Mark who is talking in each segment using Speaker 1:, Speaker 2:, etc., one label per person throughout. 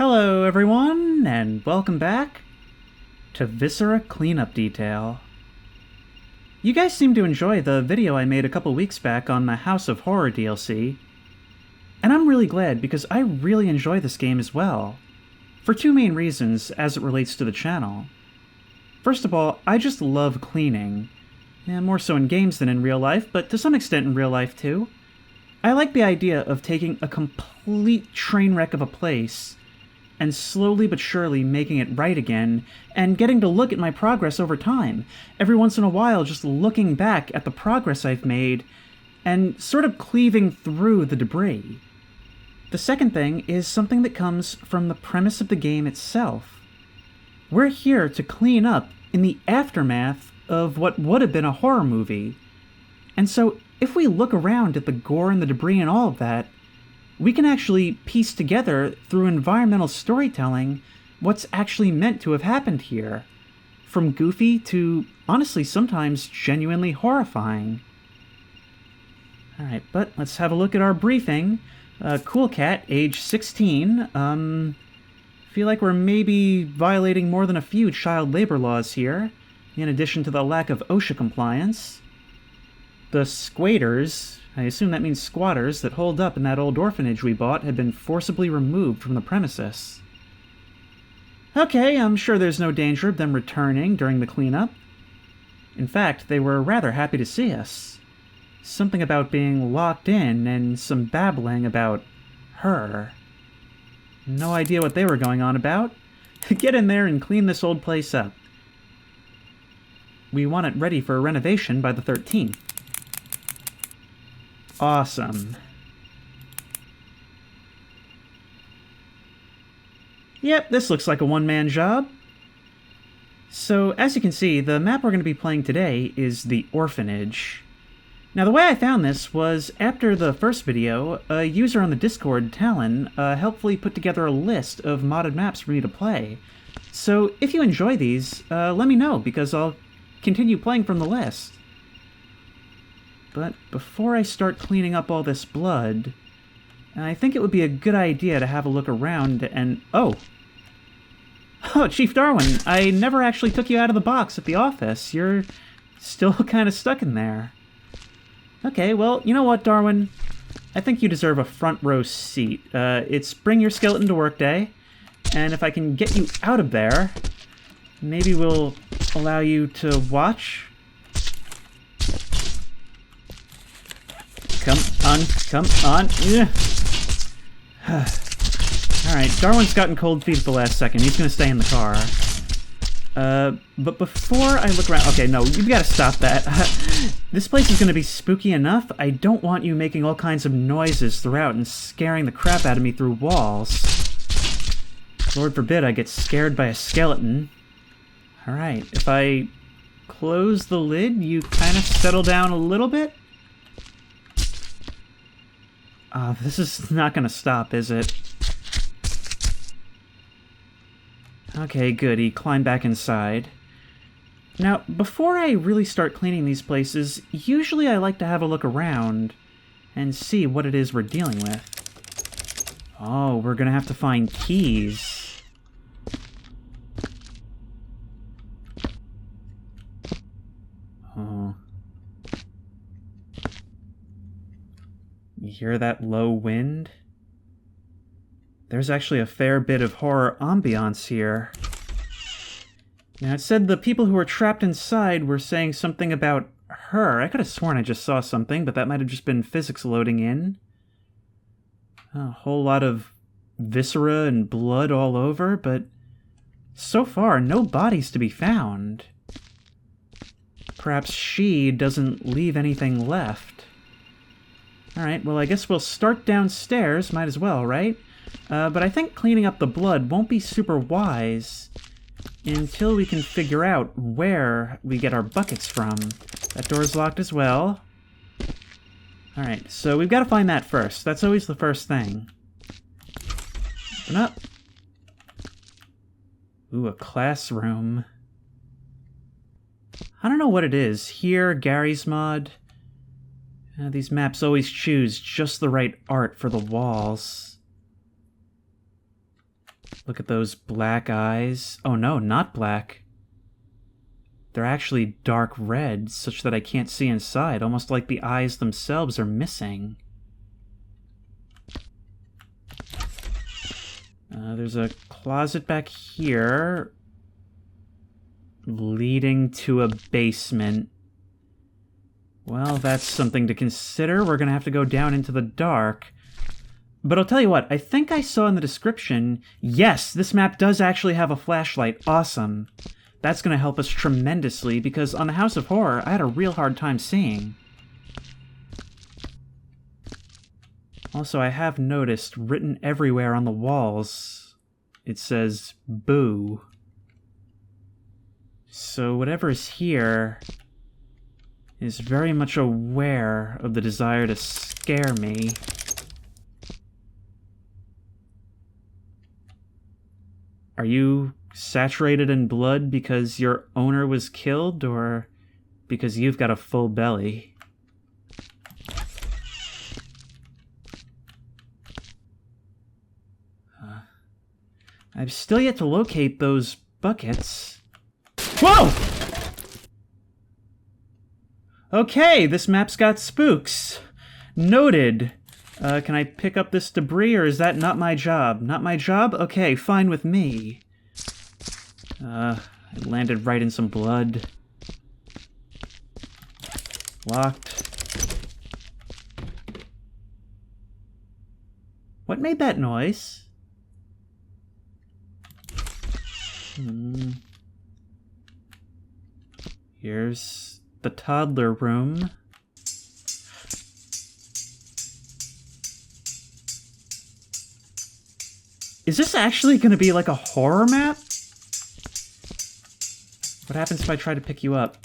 Speaker 1: Hello everyone, and welcome back to Viscera Cleanup Detail. You guys seem to enjoy the video I made a couple weeks back on the House of Horror DLC, and I'm really glad because I really enjoy this game as well, for two main reasons as it relates to the channel. First of all, I just love cleaning, more so in games than in real life, but to some extent in real life too. I like the idea of taking a complete train wreck of a place and slowly but surely making it right again, and getting to look at my progress over time, every once in a while just looking back at the progress I've made, and sort of cleaving through the debris. The second thing is something that comes from the premise of the game itself. We're here to clean up in the aftermath of what would have been a horror movie. And so, if we look around at the gore and the debris and all of that, we can actually piece together, through environmental storytelling, what's actually meant to have happened here. From goofy to, honestly, sometimes genuinely horrifying. Alright, but let's have a look at our briefing. Cool Cat, age 16. Feel like we're maybe violating more than a few child labor laws here, in addition to the lack of OSHA compliance. The squaters, I assume that means squatters, that holed up in that old orphanage we bought had been forcibly removed from the premises. Okay, I'm sure there's no danger of them returning during the cleanup. In fact, they were rather happy to see us. Something about being locked in and some babbling about her. No idea what they were going on about. Get in there and clean this old place up. We want it ready for a renovation by the 13th. Awesome. Yep, this looks like a one-man job. So, as you can see, the map we're going to be playing today is the Orphanage. Now, the way I found this was after the first video, a user on the Discord, Talon, helpfully put together a list of modded maps for me to play. So, if you enjoy these, let me know, because I'll continue playing from the list. But before I start cleaning up all this blood, I think it would be a good idea to have a look around and... Oh, Chief Darwin, I never actually took you out of the box at the office. You're still kind of stuck in there. Okay, well, you know what, Darwin? I think you deserve a front row seat. It's Bring Your Skeleton to Work Day, and if I can get you out of there, maybe we'll allow you to watch. Come on. Alright, Darwin's gotten cold feet at the last second. He's gonna stay in the car. But before I look around... Okay, no, you've gotta stop that. This place is gonna be spooky enough. I don't want you making all kinds of noises throughout and scaring the crap out of me through walls. Lord forbid I get scared by a skeleton. Alright, if I close the lid, you kind of settle down a little bit? This is not gonna stop, is it? Okay, good. He climbed back inside. Now, before I really start cleaning these places, usually I like to have a look around and see what it is we're dealing with. Oh, we're gonna have to find keys. Oh. You hear that low wind? There's actually a fair bit of horror ambiance here. Now, it said the people who were trapped inside were saying something about her. I could have sworn I just saw something, but that might have just been physics loading in. A whole lot of viscera and blood all over, but so far, no bodies to be found. Perhaps she doesn't leave anything left. Alright, well I guess we'll start downstairs, might as well, right? But I think cleaning up the blood won't be super wise until we can figure out where we get our buckets from. That door's locked as well. Alright, so we've got to find that first. That's always the first thing. Open up. Ooh, a classroom. I don't know what it is. Here, Gary's mod. These maps always choose just the right art for the walls. Look at those black eyes. Oh no, not black. They're actually dark red, such that I can't see inside, almost like the eyes themselves are missing. There's a closet back here, leading to a basement. Well, that's something to consider. We're gonna have to go down into the dark. But I'll tell you what, I think I saw in the description, yes, this map does actually have a flashlight. Awesome. That's gonna help us tremendously, because on the House of Horror, I had a real hard time seeing. Also, I have noticed, written everywhere on the walls, it says, boo. So whatever is here is very much aware of the desire to scare me. Are you saturated in blood because your owner was killed, or because you've got a full belly? I've still yet to locate those buckets. Whoa! Okay, this map's got spooks. Noted. Can I pick up this debris, or is that not my job? Not my job? Okay, fine with me. It landed right in some blood. Locked. What made that noise? Here's the toddler room. Is this actually going to be like a horror map? What happens if I try to pick you up?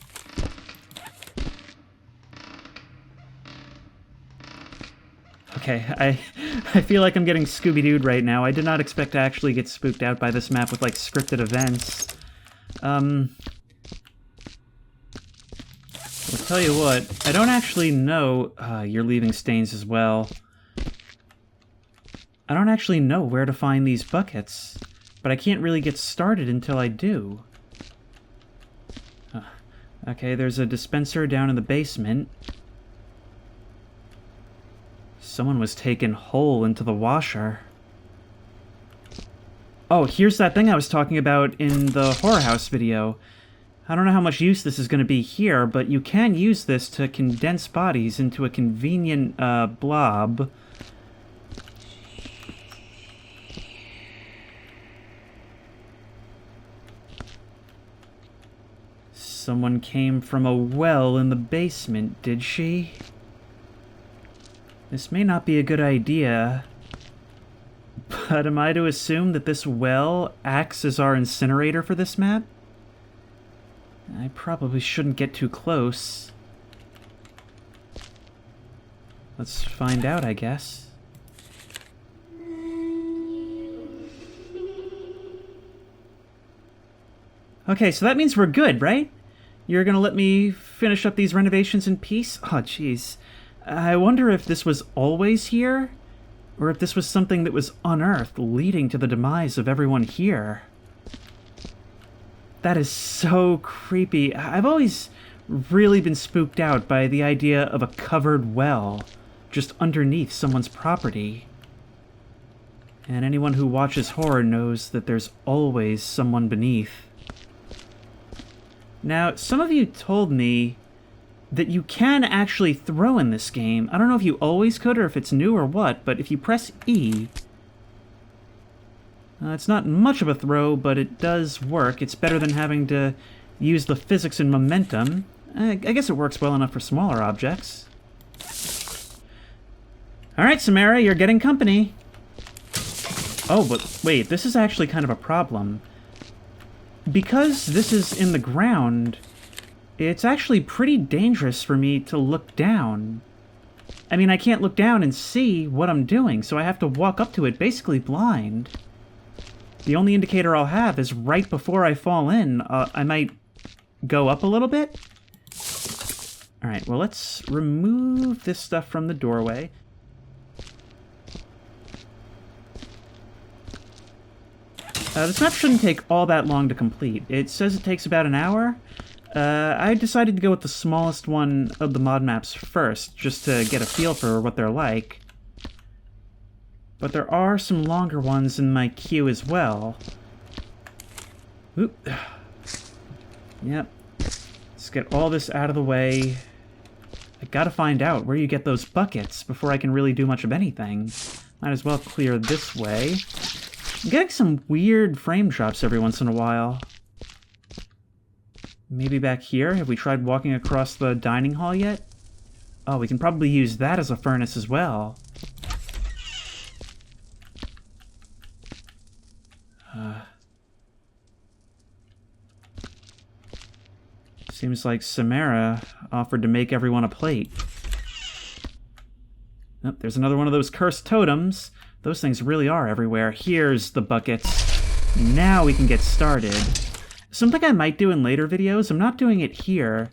Speaker 1: Okay, I feel like I'm getting Scooby-Dooed right now. I did not expect to actually get spooked out by this map with, like, scripted events. I'll tell you what, I don't actually know... you're leaving stains as well. I don't actually know where to find these buckets, but I can't really get started until I do. Okay, there's a dispenser down in the basement. Someone was taken whole into the washer. Oh, here's that thing I was talking about in the Horror House video. I don't know how much use this is going to be here, but you can use this to condense bodies into a convenient, blob. Someone came from a well in the basement, did she? This may not be a good idea, but am I to assume that this well acts as our incinerator for this map? I probably shouldn't get too close. Let's find out, I guess. Okay, so that means we're good, right? You're gonna let me finish up these renovations in peace? Oh, jeez. I wonder if this was always here, or if this was something that was unearthed, leading to the demise of everyone here. That is so creepy. I've always really been spooked out by the idea of a covered well just underneath someone's property. And anyone who watches horror knows that there's always someone beneath. Now, some of you told me that you can actually throw in this game. I don't know if you always could or if it's new or what, but if you press E... it's not much of a throw, but it does work. It's better than having to use the physics and momentum. I guess it works well enough for smaller objects. Alright, Samara, you're getting company. Oh, but wait, this is actually kind of a problem. Because this is in the ground, it's actually pretty dangerous for me to look down. I mean, I can't look down and see what I'm doing, so I have to walk up to it basically blind. The only indicator I'll have is right before I fall in. I might go up a little bit. Alright, well, let's remove this stuff from the doorway. This map shouldn't take all that long to complete. It says it takes about an hour. I decided to go with the smallest one of the mod maps first, just to get a feel for what they're like. But there are some longer ones in my queue as well. Oop. Yep. Let's get all this out of the way. I gotta find out where you get those buckets before I can really do much of anything. Might as well clear this way. I'm getting some weird frame drops every once in a while. Maybe back here? Have we tried walking across the dining hall yet? Oh, we can probably use that as a furnace as well. Seems like Samara offered to make everyone a plate. Oh, there's another one of those cursed totems. Those things really are everywhere. Here's the buckets. Now we can get started. Something I might do in later videos, I'm not doing it here,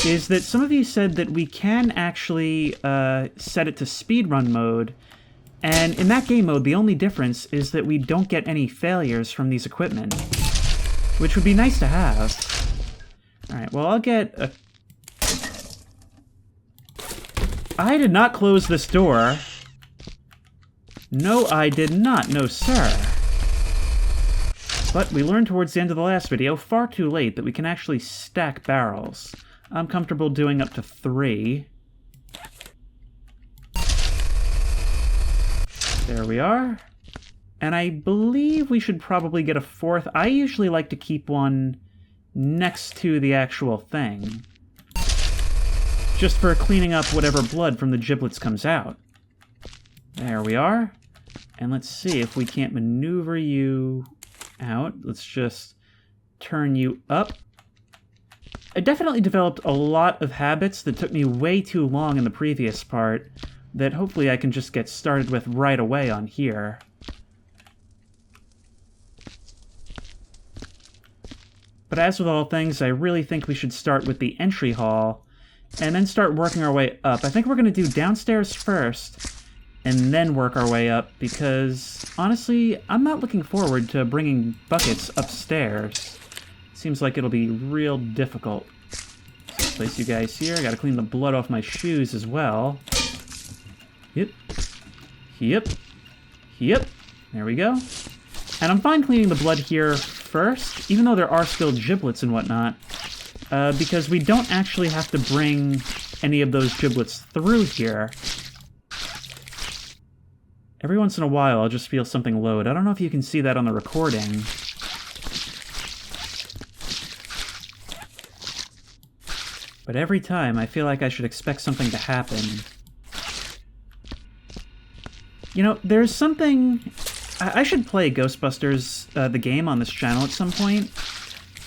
Speaker 1: is that some of you said that we can actually set it to speedrun mode, and in that game mode, the only difference is that we don't get any failures from these equipment, which would be nice to have. Alright, well, I'll get a... I did not close this door. No, I did not. No, sir. But we learned towards the end of the last video, far too late, that we can actually stack barrels. I'm comfortable doing up to 3. There we are. And I believe we should probably get a 4th. I usually like to keep one next to the actual thing, just for cleaning up whatever blood from the giblets comes out. There we are. And let's see if we can't maneuver you out. Let's just turn you up. I definitely developed a lot of habits that took me way too long in the previous part that hopefully I can just get started with right away on here. But as with all things, I really think we should start with the entry hall, and then start working our way up. I think we're going to do downstairs first, and then work our way up, because, honestly, I'm not looking forward to bringing buckets upstairs. Seems like it'll be real difficult. So place you guys here. I gotta clean the blood off my shoes as well. Yep. Yep. Yep. There we go. And I'm fine cleaning the blood here first, even though there are still giblets and whatnot, because we don't actually have to bring any of those giblets through here. Every once in a while, I'll just feel something load. I don't know if you can see that on the recording. But every time, I feel like I should expect something to happen. You know, there's something... I should play Ghostbusters, the game, on this channel at some point.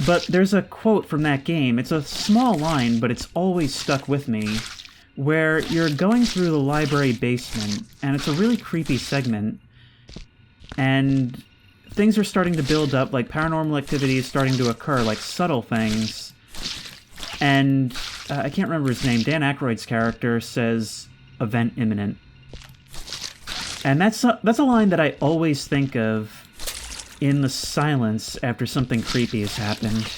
Speaker 1: But there's a quote from that game. It's a small line, but it's always stuck with me. Where you're going through the library basement, and it's a really creepy segment. And things are starting to build up, like paranormal activity is starting to occur, like subtle things. And I can't remember his name. Dan Aykroyd's character says, "Event imminent." And that's a line that I always think of in the silence after something creepy has happened.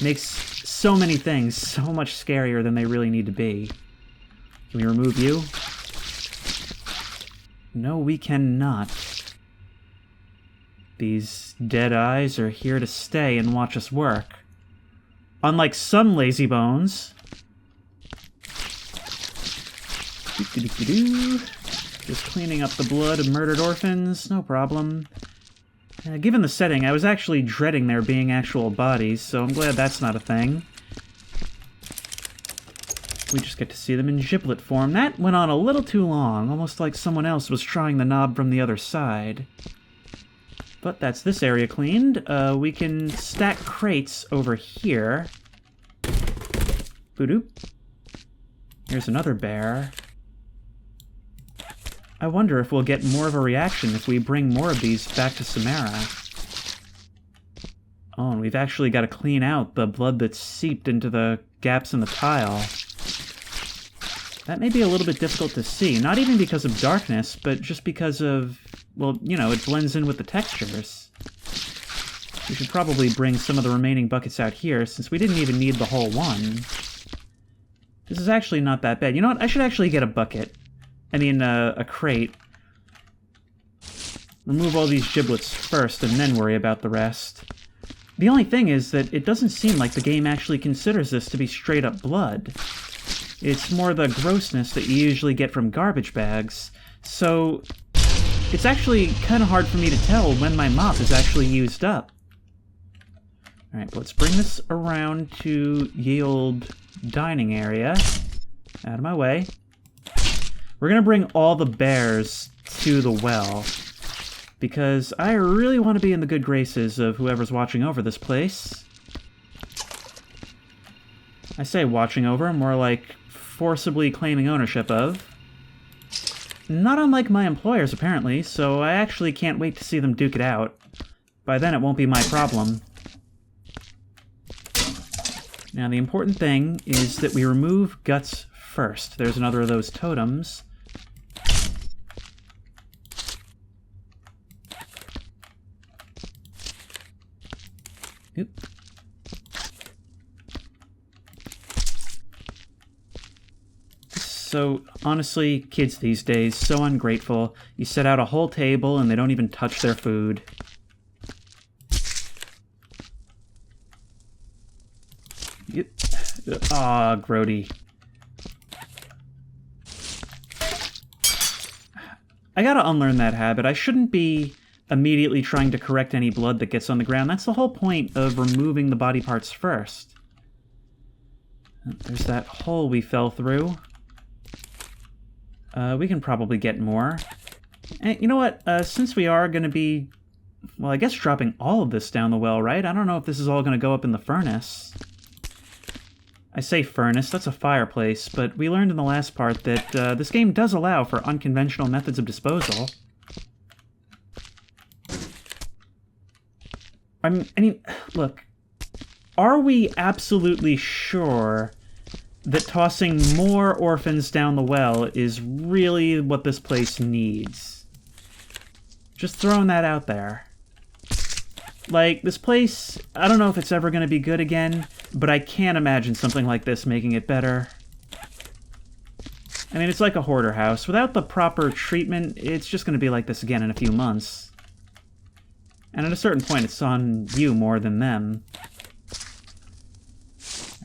Speaker 1: Makes so many things so much scarier than they really need to be. Can we remove you? No, we cannot. These dead eyes are here to stay and watch us work. Unlike some lazy bones. Just cleaning up the blood of murdered orphans, no problem. Given the setting, I was actually dreading there being actual bodies, so I'm glad that's not a thing. We just get to see them in giblet form. That went on a little too long, almost like someone else was trying the knob from the other side. But that's this area cleaned. We can stack crates over here. Boop-doop. Here's another bear. I wonder if we'll get more of a reaction if we bring more of these back to Samara. Oh, and we've actually got to clean out the blood that's seeped into the gaps in the tile. That may be a little bit difficult to see, not even because of darkness, but just because of, well, you know, it blends in with the textures. We should probably bring some of the remaining buckets out here, since we didn't even need the whole one. This is actually not that bad. You know what? I should actually get a bucket. I mean, a crate. Remove all these giblets first, and then worry about the rest. The only thing is that it doesn't seem like the game actually considers this to be straight-up blood. It's more the grossness that you usually get from garbage bags, so it's actually kind of hard for me to tell when my mop is actually used up. Alright, but let's bring this around to ye old dining area. Out of my way. We're gonna bring all the bears to the well, because I really want to be in the good graces of whoever's watching over this place. I say watching over, more like forcibly claiming ownership of. Not unlike my employers, apparently, so I actually can't wait to see them duke it out. By then it won't be my problem. Now the important thing is that we remove guts first. There's another of those totems. Oop. So, honestly, kids these days, so ungrateful. You set out a whole table and they don't even touch their food. Aw, grody. I gotta unlearn that habit. I shouldn't be immediately trying to correct any blood that gets on the ground. That's the whole point of removing the body parts first. There's that hole we fell through. We can probably get more. And you know what? Since we are gonna be, well, I guess dropping all of this down the well, right? I don't know if this is all gonna go up in the furnace. I say furnace, that's a fireplace, but we learned in the last part that this game does allow for unconventional methods of disposal. I mean, look, are we absolutely sure that tossing more orphans down the well is really what this place needs? Just throwing that out there. Like, this place, I don't know if it's ever going to be good again, but I can't imagine something like this making it better. I mean, it's like a hoarder house. Without the proper treatment, it's just going to be like this again in a few months. And at a certain point, it's on you more than them.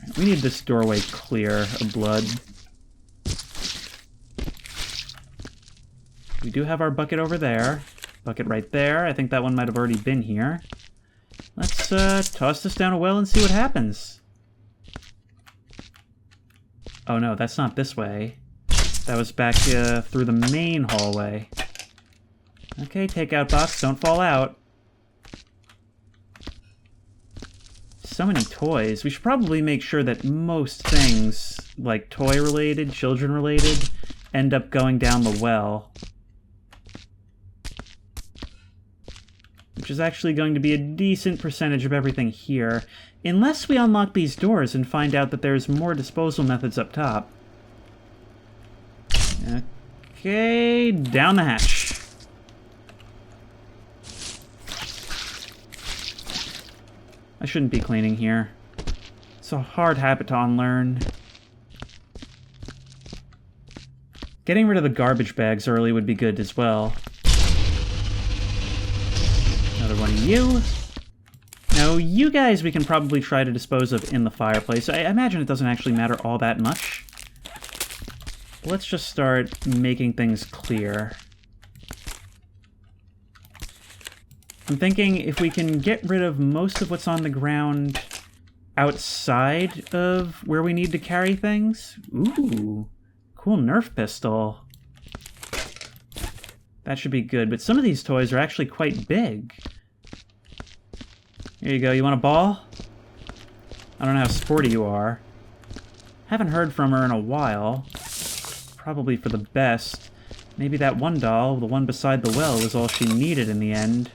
Speaker 1: Right, we need this doorway clear of blood. We do have our bucket over there. Bucket right there. I think that one might have already been here. Let's toss this down a well and see what happens. Oh no, that's not this way. That was back through the main hallway. Okay, takeout box, don't fall out. So many toys. We should probably make sure that most things, like toy-related, children-related, end up going down the well. Which is actually going to be a decent percentage of everything here, unless we unlock these doors and find out that there's more disposal methods up top. Okay, down the hatch. I shouldn't be cleaning here. It's a hard habit to unlearn. Getting rid of the garbage bags early would be good as well. Another one of you. Now, you guys we can probably try to dispose of in the fireplace. I imagine it doesn't actually matter all that much. Let's just start making things clear. I'm thinking if we can get rid of most of what's on the ground outside of where we need to carry things. Ooh, cool Nerf pistol. That should be good, but some of these toys are actually quite big. Here you go, you want a ball? I don't know how sporty you are. Haven't heard from her in a while. Probably for the best. Maybe that one doll, the one beside the well, was all she needed in the end.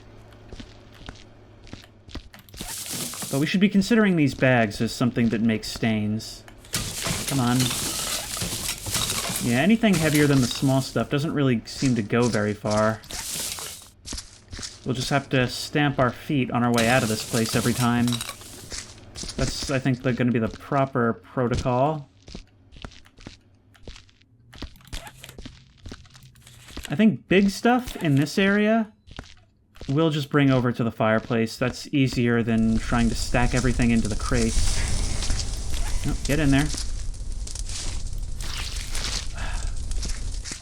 Speaker 1: But we should be considering these bags as something that makes stains. Come on. Yeah, anything heavier than the small stuff doesn't really seem to go very far. We'll just have to stamp our feet on our way out of this place every time. That's, I think, going to be the proper protocol. I think big stuff in this area we'll just bring over to the fireplace. That's easier than trying to stack everything into the crates. Oh, get in there.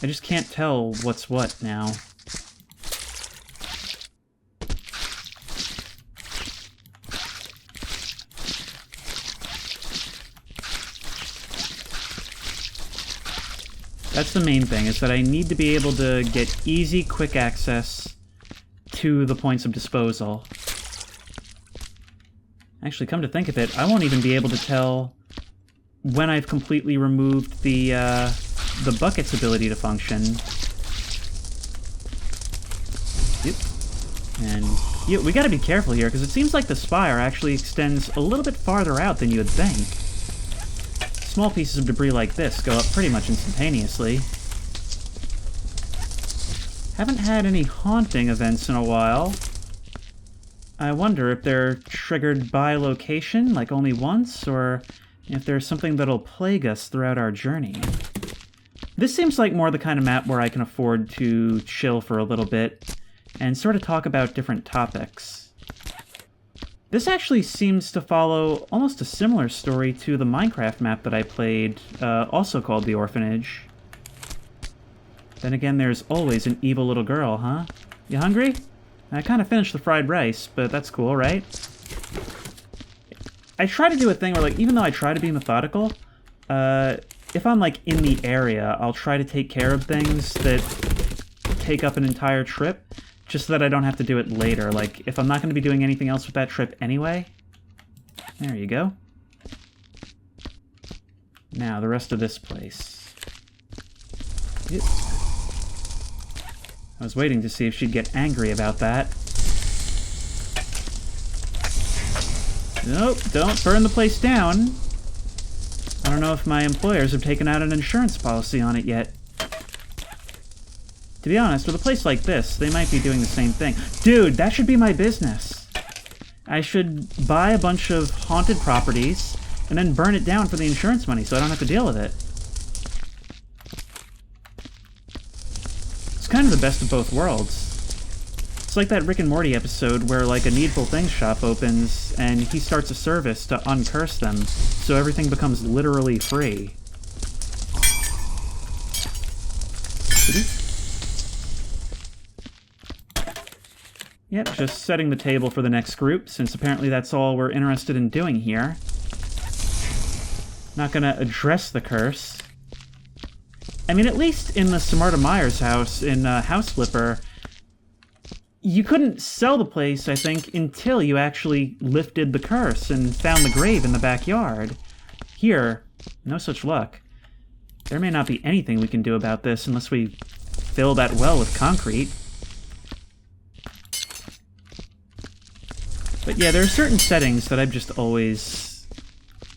Speaker 1: I just can't tell what's what now. That's the main thing, is that I need to be able to get easy, quick access to the points of disposal. Actually, come to think of it, I won't even be able to tell when I've completely removed the bucket's ability to function. Yep. And yeah, we gotta be careful here, because it seems like the spire actually extends a little bit farther out than you would think. Small pieces of debris like this go up pretty much instantaneously. Haven't had any haunting events in a while. I wonder if they're triggered by location, like only once, or if there's something that'll plague us throughout our journey. This seems like more the kind of map where I can afford to chill for a little bit and sort of talk about different topics. This actually seems to follow almost a similar story to the Minecraft map that I played, also called The Orphanage. Then again, there's always an evil little girl, huh? You hungry? I kind of finished the fried rice, but that's cool, right? I try to do a thing where, like, even though I try to be methodical, if I'm, like, in the area, I'll try to take care of things that take up an entire trip, just so that I don't have to do it later. Like, if I'm not going to be doing anything else with that trip anyway. There you go. Now, the rest of this place. Yep. I was waiting to see if she'd get angry about that. Nope, don't burn the place down. I don't know if my employers have taken out an insurance policy on it yet. To be honest, with a place like this, they might be doing the same thing. Dude, that should be my business. I should buy a bunch of haunted properties and then burn it down for the insurance money so I don't have to deal with it. It's kind of the best of both worlds. It's like that Rick and Morty episode where, like, a Needful Things shop opens and he starts a service to uncurse them so everything becomes literally free. Yep, just setting the table for the next group, since apparently that's all we're interested in doing here. Not gonna address the curse. I mean, at least in the Samarta Myers house in House Flipper, you couldn't sell the place, I think, until you actually lifted the curse and found the grave in the backyard. Here, no such luck. There may not be anything we can do about this unless we fill that well with concrete. But yeah, there are certain settings that I've just always...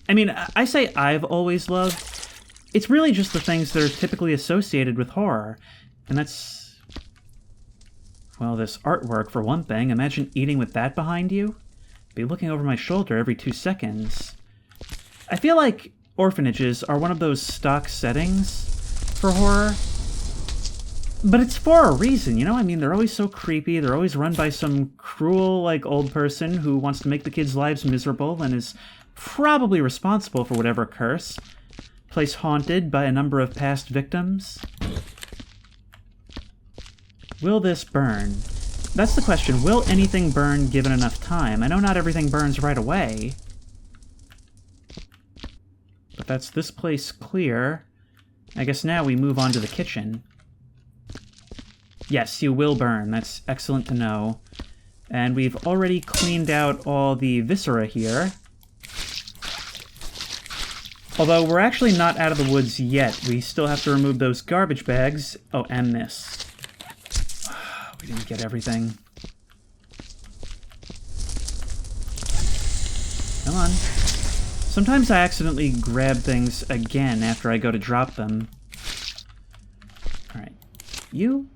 Speaker 1: I mean, I say I've always loved. It's really just the things that are typically associated with horror. And that's... well, this artwork, for one thing. Imagine eating with that behind you. Be looking over my shoulder every 2 seconds. I feel like orphanages are one of those stock settings for horror. But it's for a reason, you know? I mean, they're always so creepy. They're always run by some cruel, like, old person who wants to make the kids' lives miserable and is probably responsible for whatever curse. Place haunted by a number of past victims. Will this burn? That's the question. Will anything burn given enough time? I know not everything burns right away. But that's this place clear. I guess now we move on to the kitchen. Yes, you will burn. That's excellent to know. And we've already cleaned out all the viscera here. Although we're actually not out of the woods yet. We still have to remove those garbage bags. Oh, and this. We didn't get everything. Come on. Sometimes I accidentally grab things again after I go to drop them. Alright. You...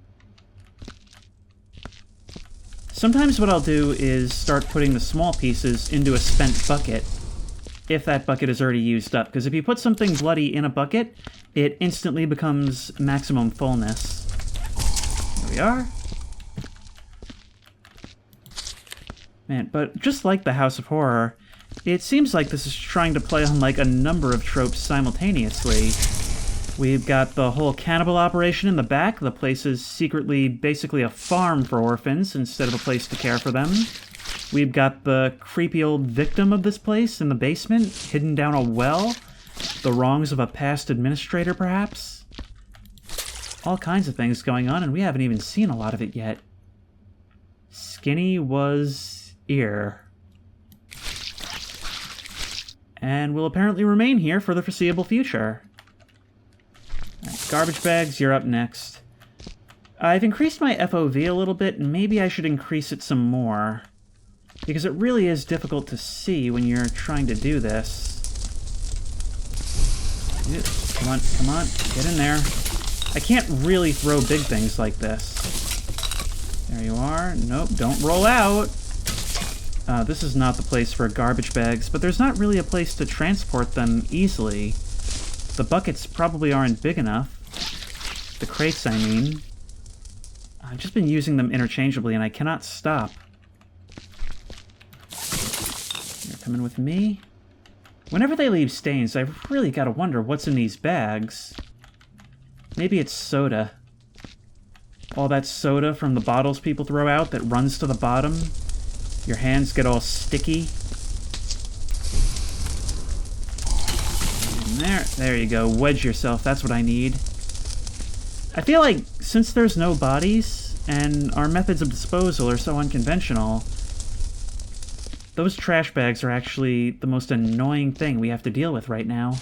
Speaker 1: Sometimes what I'll do is start putting the small pieces into a spent bucket, if that bucket is already used up. Because if you put something bloody in a bucket, it instantly becomes maximum fullness. Here we are. Man, but just like the House of Horror, it seems like this is trying to play on like a number of tropes simultaneously. We've got the whole cannibal operation in the back. The place is secretly basically a farm for orphans instead of a place to care for them. We've got the creepy old victim of this place in the basement, hidden down a well. The wrongs of a past administrator, perhaps. All kinds of things going on, and we haven't even seen a lot of it yet. Skinny was ear. And will apparently remain here for the foreseeable future. Right, garbage bags, you're up next. I've increased my FOV a little bit, and maybe I should increase it some more. Because it really is difficult to see when you're trying to do this. Come on, come on, get in there. I can't really throw big things like this. There you are. Nope, don't roll out. This is not the place for garbage bags, but there's not really a place to transport them easily. The buckets probably aren't big enough. The crates, I mean. I've just been using them interchangeably, and I cannot stop. You're coming with me? Whenever they leave stains, I've really got to wonder what's in these bags. Maybe it's soda. All that soda from the bottles people throw out that runs to the bottom. Your hands get all sticky. And there you go. Wedge yourself. That's what I need. I feel like since there's no bodies, and our methods of disposal are so unconventional, those trash bags are actually the most annoying thing we have to deal with right now.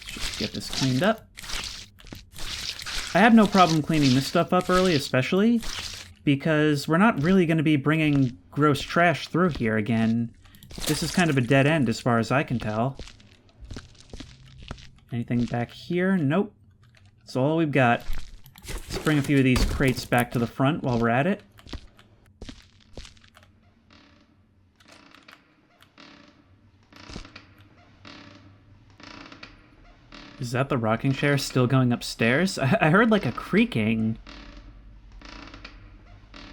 Speaker 1: Just get this cleaned up. I have no problem cleaning this stuff up early, especially because we're not really going to be bringing gross trash through here again. This is kind of a dead end as far as I can tell. Anything back here? Nope. That's all we've got. Let's bring a few of these crates back to the front while we're at it. Is that the rocking chair still going upstairs? I heard like a creaking.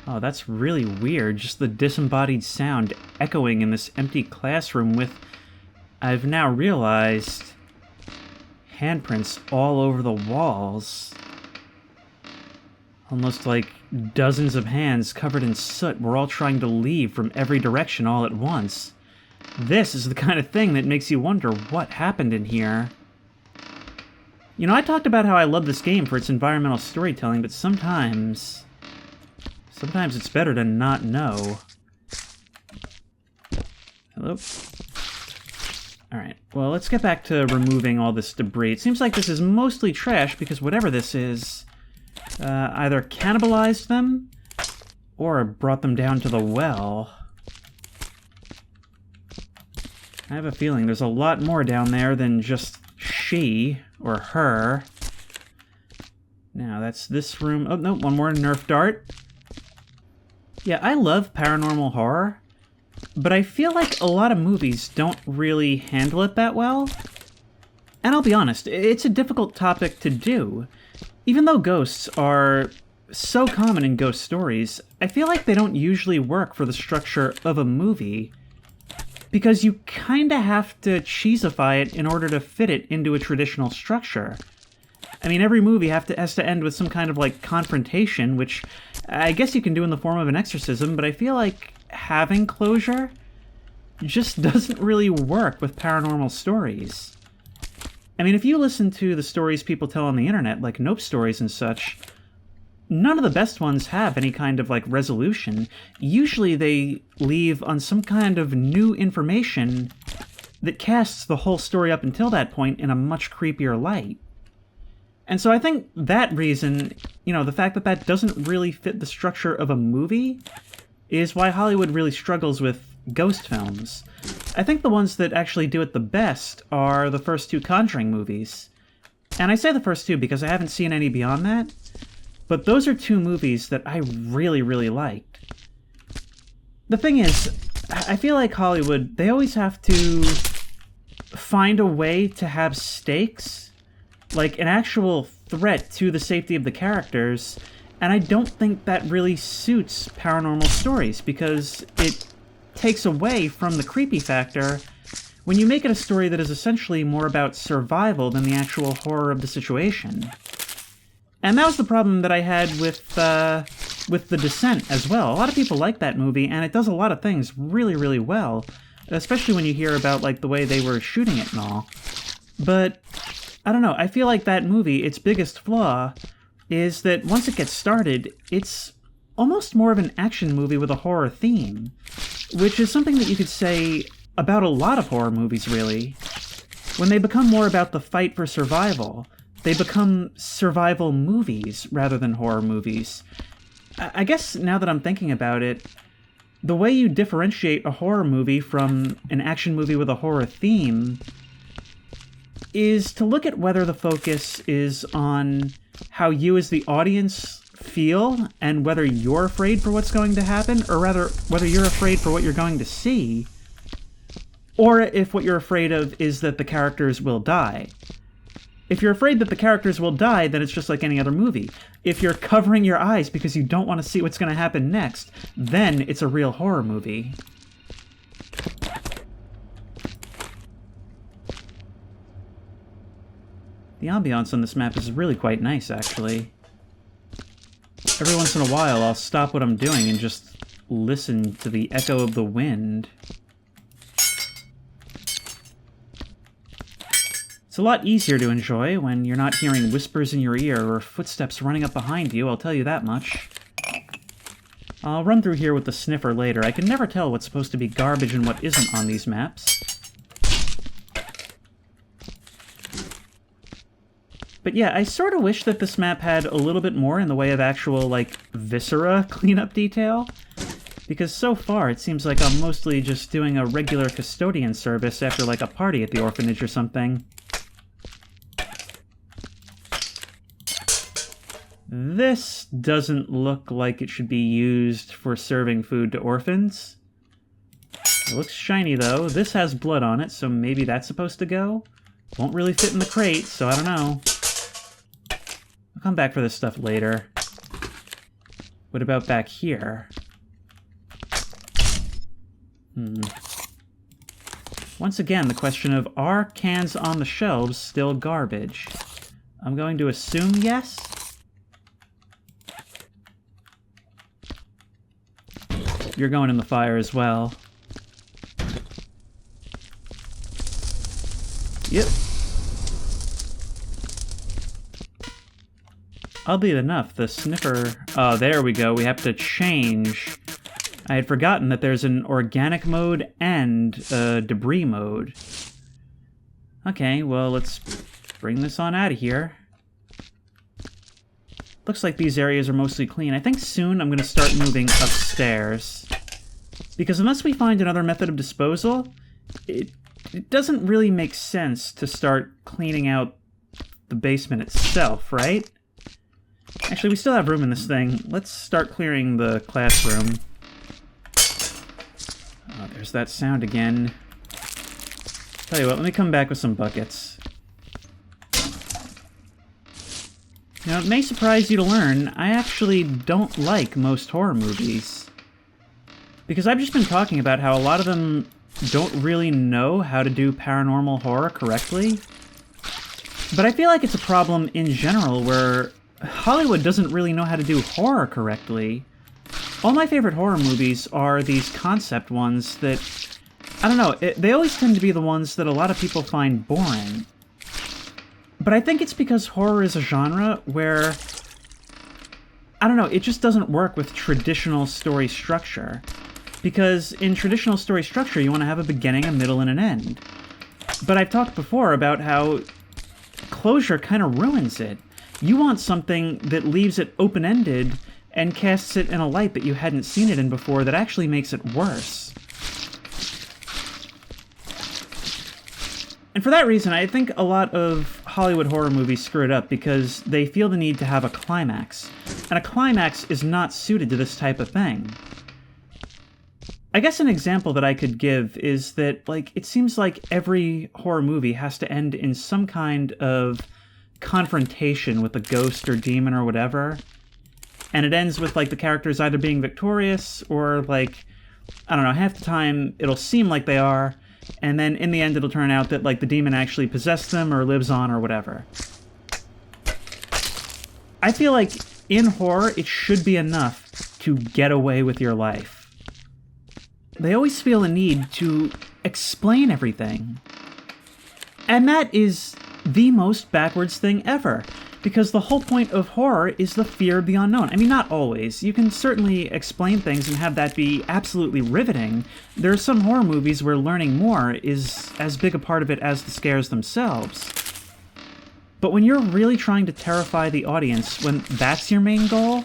Speaker 1: Oh, that's really weird. Just the disembodied sound echoing in this empty classroom with, I've now realized, handprints all over the walls. Almost like dozens of hands covered in soot were all trying to leave from every direction all at once. This is the kind of thing that makes you wonder what happened in here. You know, I talked about how I love this game for its environmental storytelling, but sometimes it's better to not know. Hello? Alright, well, let's get back to removing all this debris. It seems like this is mostly trash because whatever this is, either cannibalized them or brought them down to the well. I have a feeling there's a lot more down there than just she or her. Now, that's this room. Oh, no, one more Nerf dart. Yeah, I love paranormal horror, but I feel like a lot of movies don't really handle it that well. And I'll be honest, it's a difficult topic to do. Even though ghosts are so common in ghost stories, I feel like they don't usually work for the structure of a movie, because you kinda have to cheesify it in order to fit it into a traditional structure. I mean, every movie has to end with some kind of, like, confrontation, which I guess you can do in the form of an exorcism, but I feel like having closure just doesn't really work with paranormal stories. I mean, if you listen to the stories people tell on the internet, like Nope stories and such, none of the best ones have any kind of, like, resolution. Usually they leave on some kind of new information that casts the whole story up until that point in a much creepier light. And so I think that reason, you know, the fact that that doesn't really fit the structure of a movie is why Hollywood really struggles with ghost films. I think the ones that actually do it the best are the first two Conjuring movies. And I say the first two because I haven't seen any beyond that. but those are two movies that I really, really liked. The thing is, I feel like Hollywood, they always have to find a way to have stakes, like an actual threat to the safety of the characters, and I don't think that really suits paranormal stories, because it takes away from the creepy factor when you make it a story that is essentially more about survival than the actual horror of the situation. And that was the problem that I had with The Descent as well. A lot of people like that movie, and it does a lot of things really, really well, especially when you hear about, like, the way they were shooting it and all. But, I don't know, I feel like that movie, its biggest flaw is that once it gets started, it's almost more of an action movie with a horror theme, which is something that you could say about a lot of horror movies, really. When they become more about the fight for survival, they become survival movies rather than horror movies. I guess now that I'm thinking about it, the way you differentiate a horror movie from an action movie with a horror theme is to look at whether the focus is on how you as the audience feel and whether you're afraid for what's going to happen, or rather, whether you're afraid for what you're going to see, or if what you're afraid of is that the characters will die. If you're afraid that the characters will die, then it's just like any other movie. If you're covering your eyes because you don't want to see what's going to happen next, then it's a real horror movie. The ambiance on this map is really quite nice, actually. Every once in a while, I'll stop what I'm doing and just listen to the echo of the wind. It's a lot easier to enjoy when you're not hearing whispers in your ear or footsteps running up behind you, I'll tell you that much. I'll run through here with the sniffer later. I can never tell what's supposed to be garbage and what isn't on these maps. But yeah, I sort of wish that this map had a little bit more in the way of actual, like, Viscera cleanup detail. Because so far, it seems like I'm mostly just doing a regular custodian service after, like, a party at the orphanage or something. This doesn't look like it should be used for serving food to orphans. It looks shiny, though. This has blood on it, so maybe that's supposed to go? Won't really fit in the crate, so I don't know. I'll come back for this stuff later. What about back here? Once again, the question of, are cans on the shelves still garbage? I'm going to assume yes. You're going in the fire as well. Yep. Oddly enough, the sniffer... Oh, there we go. We have to change. I had forgotten that there's an organic mode and a debris mode. Okay, well, let's bring this on out of here. Looks like these areas are mostly clean. I think soon I'm going to start moving upstairs. Because unless we find another method of disposal, it doesn't really make sense to start cleaning out the basement itself, right? Actually, we still have room in this thing. Let's start clearing the classroom. Oh, there's that sound again. Tell you what, let me come back with some buckets. Now, it may surprise you to learn, I actually don't like most horror movies. Because I've just been talking about how a lot of them don't really know how to do paranormal horror correctly. But I feel like it's a problem in general where Hollywood doesn't really know how to do horror correctly. All my favorite horror movies are these concept ones that, I don't know, they always tend to be the ones that a lot of people find boring. But I think it's because horror is a genre where, I don't know, it just doesn't work with traditional story structure. Because in traditional story structure, you want to have a beginning, a middle, and an end. But I've talked before about how closure kind of ruins it. You want something that leaves it open-ended and casts it in a light that you hadn't seen it in before that actually makes it worse. And for that reason, I think a lot of Hollywood horror movies screw it up because they feel the need to have a climax. and a climax is not suited to this type of thing. I guess an example that I could give is that, like, it seems like every horror movie has to end in some kind of confrontation with a ghost or demon or whatever. And it ends with, like, the characters either being victorious or, like, I don't know, half the time it'll seem like they are, and then in the end it'll turn out that, like, the demon actually possessed them or lives on or whatever. I feel like in horror it should be enough to get away with your life. They always feel a need to explain everything. And that is the most backwards thing ever, because the whole point of horror is the fear of the unknown. I mean, not always. You can certainly explain things and have that be absolutely riveting. There are some horror movies where learning more is as big a part of it as the scares themselves. But when you're really trying to terrify the audience, when that's your main goal,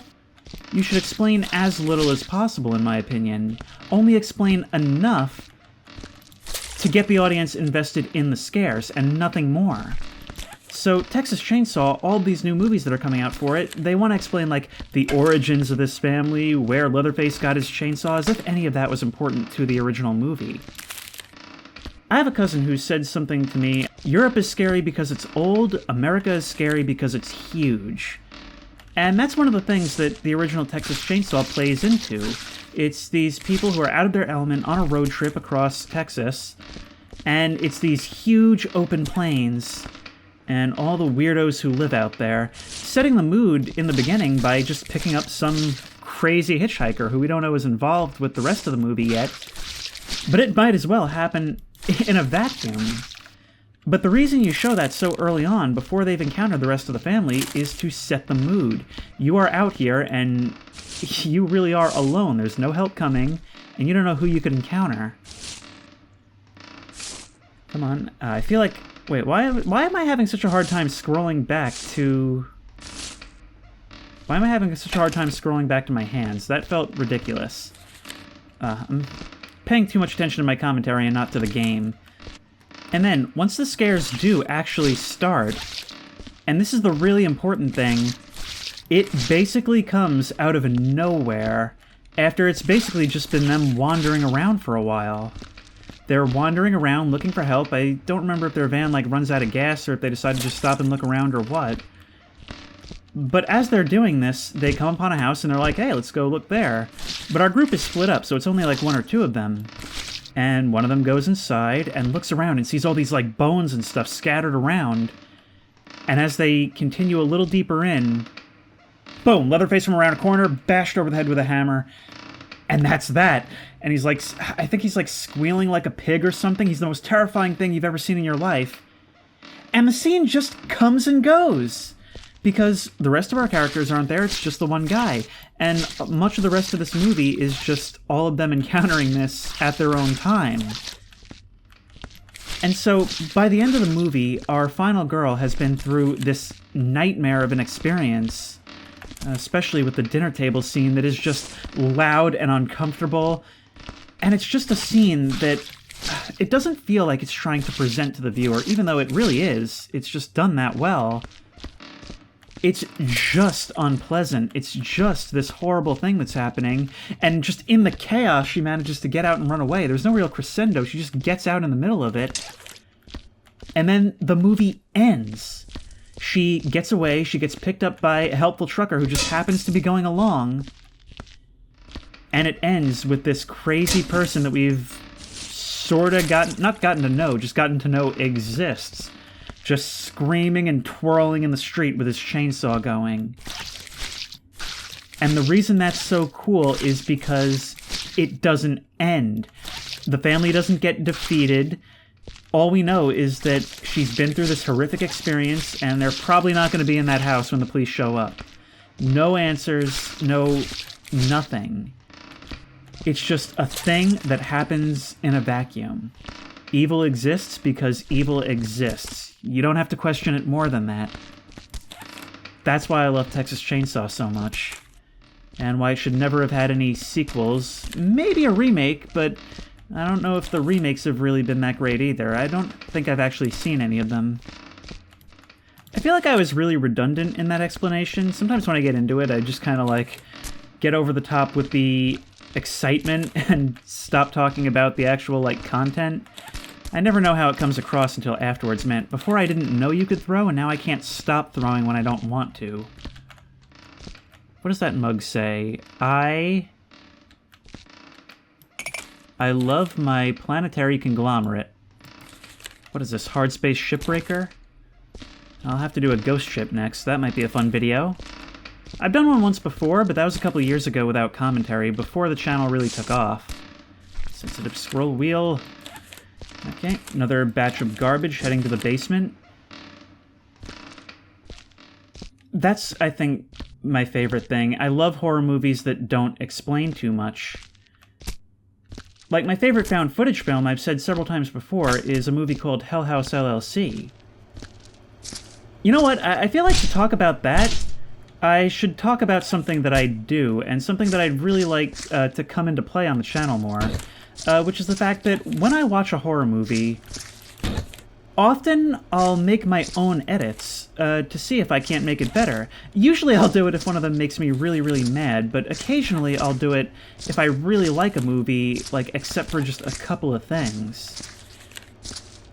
Speaker 1: you should explain as little as possible, in my opinion. Only explain enough to get the audience invested in the scares, and nothing more. So, Texas Chainsaw, all these new movies that are coming out for it, they want to explain, like, the origins of this family, where Leatherface got his chainsaw, as if any of that was important to the original movie. I have a cousin who said something to me, Europe is scary because it's old, America is scary because it's huge. And that's one of the things that the original Texas Chainsaw plays into. It's these people who are out of their element on a road trip across Texas, and it's these huge open plains, and all the weirdos who live out there, setting the mood in the beginning by just picking up some crazy hitchhiker who we don't know is involved with the rest of the movie yet. But it might as well happen in a vacuum. But the reason you show that so early on, before they've encountered the rest of the family, is to set the mood. You are out here, and you really are alone. There's no help coming, and you don't know who you could encounter. Come on. I feel like... Wait, why am I having such a hard time scrolling back to... Why am I having such a hard time scrolling back to my hands? That felt ridiculous. I'm paying too much attention to my commentary and not to the game. And then, once the scares do actually start, and this is the really important thing, it basically comes out of nowhere after it's basically just been them wandering around for a while. They're wandering around looking for help. I don't remember if their van, like, runs out of gas or if they decide to just stop and look around or what. But as they're doing this, they come upon a house and they're like, hey, let's go look there. But our group is split up, so it's only like one or two of them. And one of them goes inside and looks around and sees all these, like, bones and stuff scattered around. And as they continue a little deeper in, boom, Leatherface from around a corner, bashed over the head with a hammer. And that's that. And he's like, I think he's like squealing like a pig or something. He's the most terrifying thing you've ever seen in your life. And the scene just comes and goes. Because the rest of our characters aren't there, it's just the one guy. And much of the rest of this movie is just all of them encountering this at their own time. And so, by the end of the movie, our final girl has been through this nightmare of an experience, especially with the dinner table scene that is just loud and uncomfortable. And it's just a scene that it doesn't feel like it's trying to present to the viewer, even though it really is. It's just done that well. It's just unpleasant. It's just this horrible thing that's happening. And just in the chaos, she manages to get out and run away. There's no real crescendo. She just gets out in the middle of it. And then the movie ends. She gets away. She gets picked up by a helpful trucker who just happens to be going along. And it ends with this crazy person that we've sort of not gotten to know, just gotten to know exists. Just screaming and twirling in the street with his chainsaw going. And the reason that's so cool is because it doesn't end. The family doesn't get defeated. All we know is that she's been through this horrific experience, and they're probably not going to be in that house when the police show up. No answers, no nothing. It's just a thing that happens in a vacuum. Evil exists because evil exists. You don't have to question it more than that. That's why I love Texas Chainsaw so much. And why it should never have had any sequels. Maybe a remake, but I don't know if the remakes have really been that great either. I don't think I've actually seen any of them. feel like I was really redundant in that explanation. Sometimes when I get into it, I just kind of like get over the top with the excitement and stop talking about the actual like content. I never know how it comes across until afterwards. Man, before I didn't know you could throw, and now I can't stop throwing when I don't want to. What does that mug say? I love my planetary conglomerate. What is this, hard space shipbreaker? I'll have to do a ghost ship next. That might be a fun video. I've done one once before, but that was a couple years ago without commentary, before the channel really took off. Sensitive scroll wheel. Okay, another batch of garbage heading to the basement. That's, I think, my favorite thing. I love horror movies that don't explain too much. Like, my favorite found footage film, I've said several times before, is a movie called Hell House LLC. You know what? I feel like to talk about that, I should talk about something that I do, and something that I'd really like to come into play on the channel more, which is the fact that when I watch a horror movie, often I'll make my own edits to see if I can't make it better. Usually I'll do it if one of them makes me really, really mad, but occasionally I'll do it if I really like a movie, like, except for just a couple of things.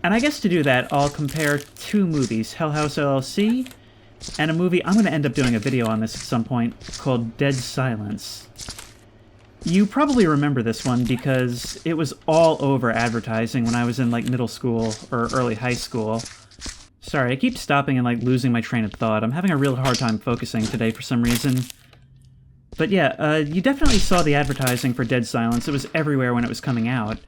Speaker 1: And I guess to do that, I'll compare two movies, Hell House LLC, and a movie, I'm going to end up doing a video on this at some point, called Dead Silence. You probably remember this one because it was all over advertising when I was in, like, middle school or early high school. Sorry, I keep stopping and, like, losing my train of thought. I'm having a real hard time focusing today for some reason. But yeah, you definitely saw the advertising for Dead Silence. It was everywhere when it was coming out.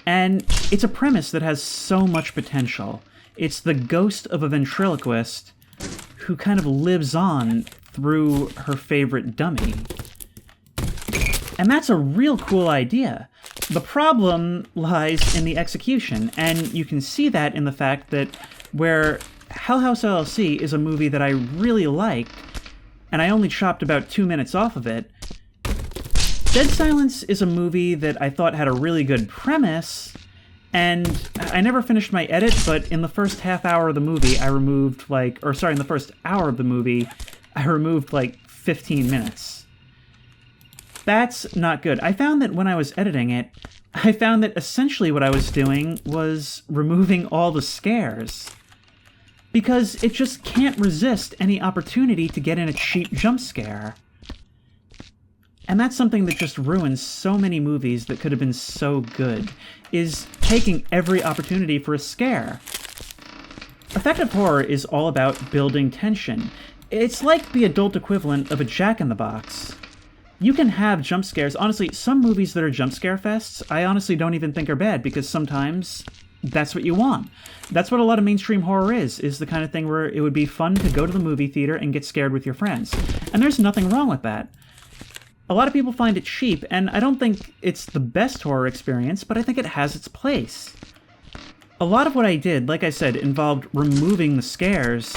Speaker 1: And it's a premise that has so much potential. It's the ghost of a ventriloquist who kind of lives on through her favorite dummy. And that's a real cool idea. The problem lies in the execution, and you can see that in the fact that where Hell House LLC is a movie that I really liked, and I only chopped about 2 minutes off of it, Dead Silence is a movie that I thought had a really good premise, and I never finished my edit, but in the first half hour of the movie, I removed, like, or sorry, in the first hour of the movie, I removed, like, 15 minutes. That's not good. I found that when I was editing it, I found that essentially what I was doing was removing all the scares. Because it just can't resist any opportunity to get in a cheap jump scare. And that's something that just ruins so many movies that could have been so good, is taking every opportunity for a scare. Effective horror is all about building tension. It's like the adult equivalent of a Jack-in-the-Box. You can have jump scares. Honestly, some movies that are jump scare fests, I honestly don't even think are bad, because sometimes that's what you want. That's what a lot of mainstream horror is the kind of thing where it would be fun to go to the movie theater and get scared with your friends. And there's nothing wrong with that. A lot of people find it cheap, and I don't think it's the best horror experience, but I think it has its place. A lot of what I did, like I said, involved removing the scares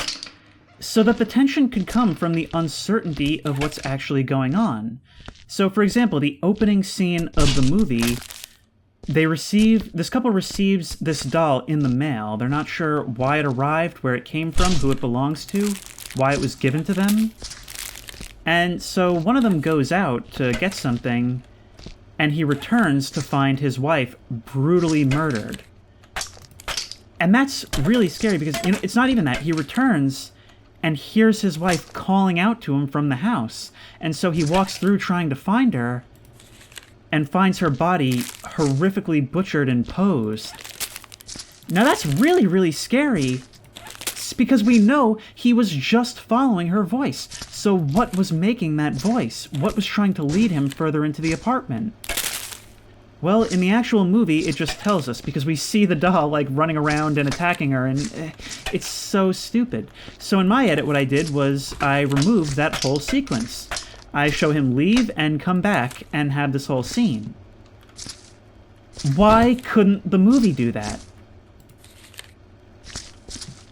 Speaker 1: so that the tension could come from the uncertainty of what's actually going on. So, for example, the opening scene of the movie, this couple receives this doll in the mail. They're not sure why it arrived, where it came from, who it belongs to, why it was given to them. And so one of them goes out to get something, and he returns to find his wife brutally murdered. And that's really scary because, you know, it's not even that. He returns and hears his wife calling out to him from the house. And so he walks through trying to find her and finds her body horrifically butchered and posed. Now that's really, really scary because we know he was just following her voice. So what was making that voice? What was trying to lead him further into the apartment? Well, in the actual movie, it just tells us, because we see the doll, like, running around and attacking her, and it's so stupid. So in my edit, what I did was I removed that whole sequence. I show him leave and come back and have this whole scene. Why couldn't the movie do that?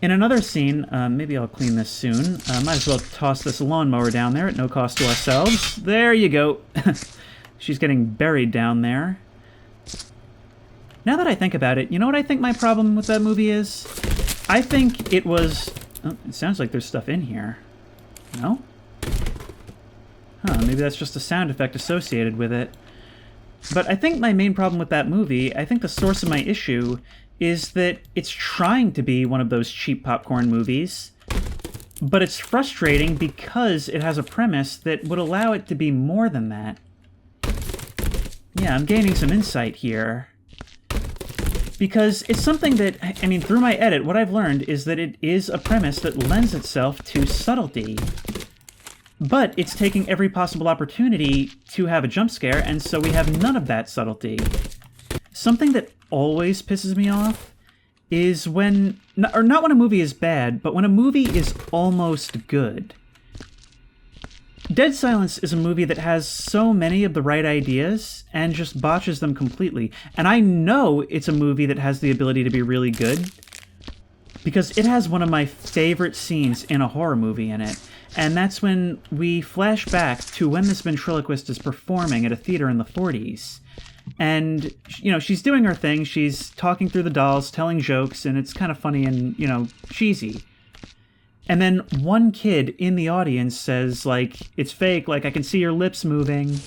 Speaker 1: In another scene, maybe I'll clean this soon. Might as well toss this lawnmower down there at no cost to ourselves. There you go. She's getting buried down there. Now that I think about it, you know what I think my problem with that movie is? I think it was... Oh, it sounds like there's stuff in here. No? Huh, maybe that's just a sound effect associated with it. But I think my main problem with that movie, I think the source of my issue, is that it's trying to be one of those cheap popcorn movies, but it's frustrating because it has a premise that would allow it to be more than that. Yeah, I'm gaining some insight here. Because it's something that, I mean, through my edit, what I've learned is that it is a premise that lends itself to subtlety. But it's taking every possible opportunity to have a jump scare, and so we have none of that subtlety. Something that always pisses me off is when, or not when a movie is bad, but when a movie is almost good. Dead Silence is a movie that has so many of the right ideas and just botches them completely. And I know it's a movie that has the ability to be really good because it has one of my favorite scenes in a horror movie in it. And that's when we flash back to when this ventriloquist is performing at a theater in the 40s. And, you know, she's doing her thing, she's talking through the dolls, telling jokes, and it's kind of funny and, you know, cheesy. And then one kid in the audience says, like, it's fake, like, I can see your lips moving.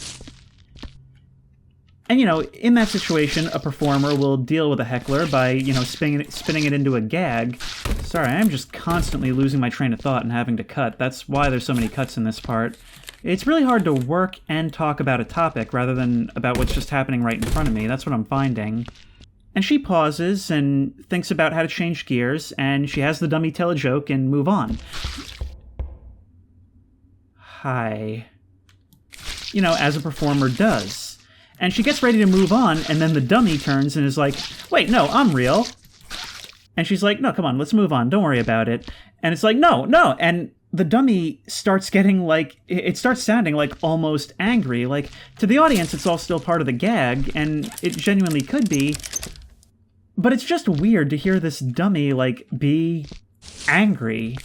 Speaker 1: And, you know, in that situation, a performer will deal with a heckler by, you know, spinning it into a gag. Sorry, I'm just constantly losing my train of thought and having to cut. That's why there's so many cuts in this part. It's really hard to work and talk about a topic rather than about what's just happening right in front of me. That's what I'm finding. And she pauses and thinks about how to change gears, and she has the dummy tell a joke and move on. Hi. You know, as a performer does. And she gets ready to move on, and then the dummy turns and is like, wait, no, I'm real. And she's like, no, come on, let's move on, don't worry about it. And it's like, no, and the dummy starts getting, like, it starts sounding, like, almost angry. Like, to the audience, it's all still part of the gag, and it genuinely could be. But it's just weird to hear this dummy, like, be angry.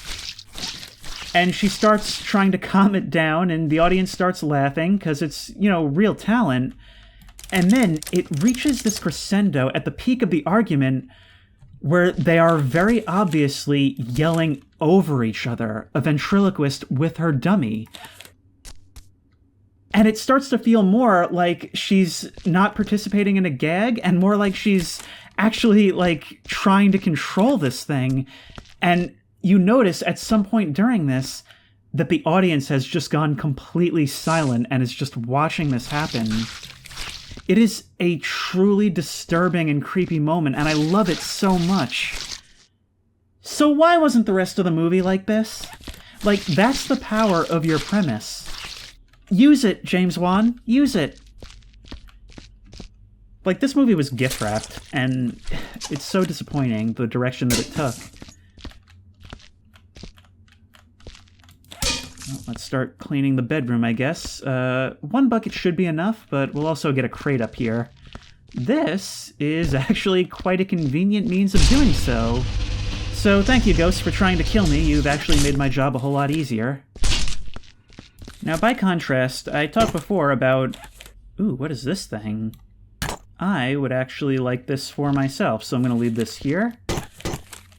Speaker 1: And she starts trying to calm it down, and the audience starts laughing, because it's, you know, real talent. And then it reaches this crescendo at the peak of the argument where they are very obviously yelling over each other, a ventriloquist with her dummy. And it starts to feel more like she's not participating in a gag and more like she's actually, like, trying to control this thing. And you notice at some point during this that the audience has just gone completely silent and is just watching this happen. It is a truly disturbing and creepy moment, and I love it so much. So why wasn't the rest of the movie like this? Like, that's the power of your premise. Use it, James Wan. Use it. Like, this movie was gift-wrapped, and it's so disappointing, the direction that it took. Well, let's start cleaning the bedroom, I guess. One bucket should be enough, but we'll also get a crate up here. This is actually quite a convenient means of doing so. So thank you, Ghost, for trying to kill me. You've actually made my job a whole lot easier. Now, by contrast, I talked before about... Ooh, what is this thing? I would actually like this for myself, so I'm going to leave this here.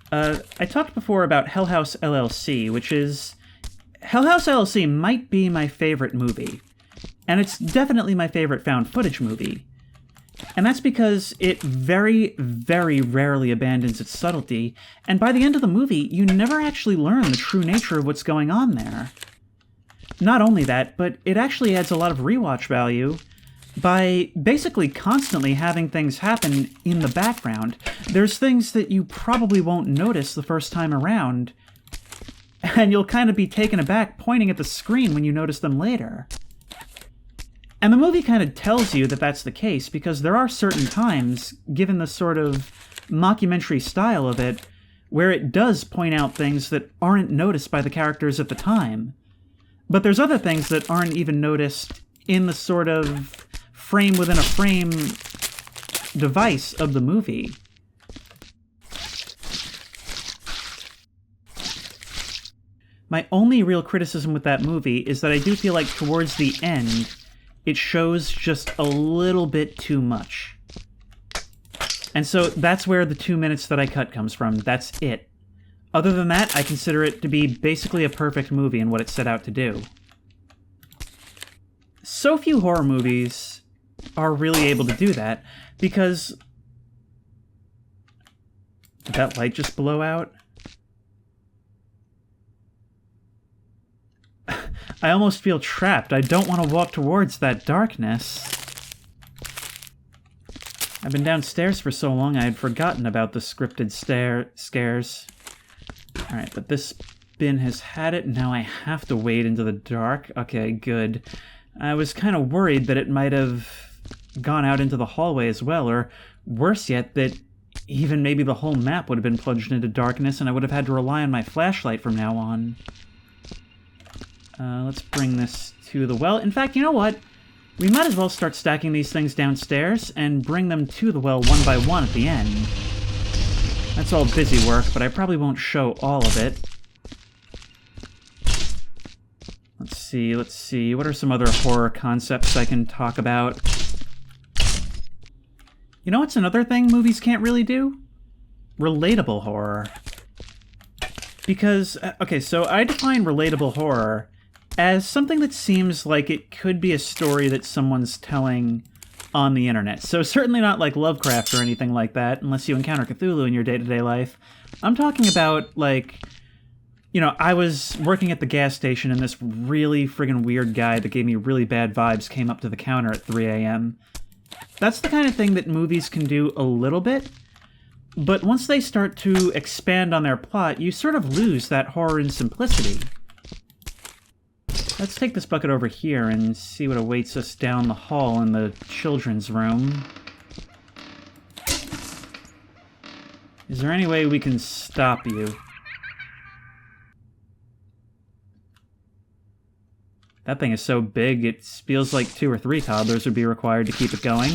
Speaker 1: I talked before about Hell House LLC, which is... Hell House LLC might be my favorite movie, and it's definitely my favorite found footage movie. And that's because it very, very rarely abandons its subtlety, and by the end of the movie, you never actually learn the true nature of what's going on there. Not only that, but it actually adds a lot of rewatch value by basically constantly having things happen in the background. There's things that you probably won't notice the first time around, and you'll kind of be taken aback pointing at the screen when you notice them later. And the movie kind of tells you that that's the case, because there are certain times, given the sort of mockumentary style of it, where it does point out things that aren't noticed by the characters at the time. But there's other things that aren't even noticed in the sort of frame-within-a-frame device of the movie. My only real criticism with that movie is that I do feel like towards the end, it shows just a little bit too much. And so that's where the 2 minutes that I cut comes from. That's it. Other than that, I consider it to be basically a perfect movie in what it set out to do. So few horror movies are really able to do that, because... Did that light just blow out? I almost feel trapped. I don't want to walk towards that darkness. I've been downstairs for so long I had forgotten about the scripted scares. Alright, but this bin has had it, now I have to wade into the dark. Okay, good. I was kind of worried that it might have gone out into the hallway as well, or worse yet, that even maybe the whole map would have been plunged into darkness and I would have had to rely on my flashlight from now on. Let's bring this to the well. In fact, you know what? We might as well start stacking these things downstairs and bring them to the well one by one at the end. That's all busy work, but I probably won't show all of it. Let's see. What are some other horror concepts I can talk about? You know what's another thing movies can't really do? Relatable horror. Because, okay, so I define relatable horror as something that seems like it could be a story that someone's telling on the internet. So certainly not like Lovecraft or anything like that, unless you encounter Cthulhu in your day-to-day life. I'm talking about, like, you know, I was working at the gas station and this really friggin' weird guy that gave me really bad vibes came up to the counter at 3 a.m. That's the kind of thing that movies can do a little bit, but once they start to expand on their plot, you sort of lose that horror and simplicity. Let's take this bucket over here and see what awaits us down the hall in the children's room. Is there any way we can stop you? That thing is so big, it feels like 2 or 3 toddlers would be required to keep it going.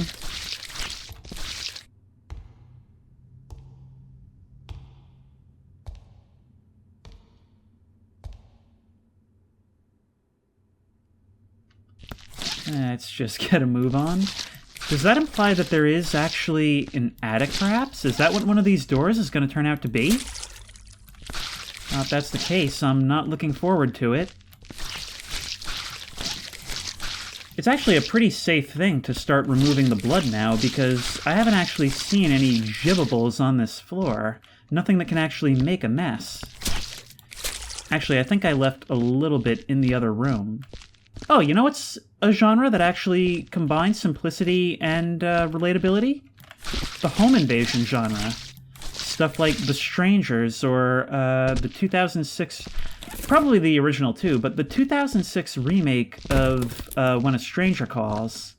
Speaker 1: Let's just get a move on. Does that imply that there is actually an attic, perhaps? Is that what one of these doors is going to turn out to be? If that's the case, I'm not looking forward to it. It's actually a pretty safe thing to start removing the blood now, because I haven't actually seen any gibbables on this floor. Nothing that can actually make a mess. Actually, I think I left a little bit in the other room. Oh, you know what's a genre that actually combines simplicity and relatability? The home invasion genre. Stuff like The Strangers or the 2006... Probably the original too, but the 2006 remake of When a Stranger Calls.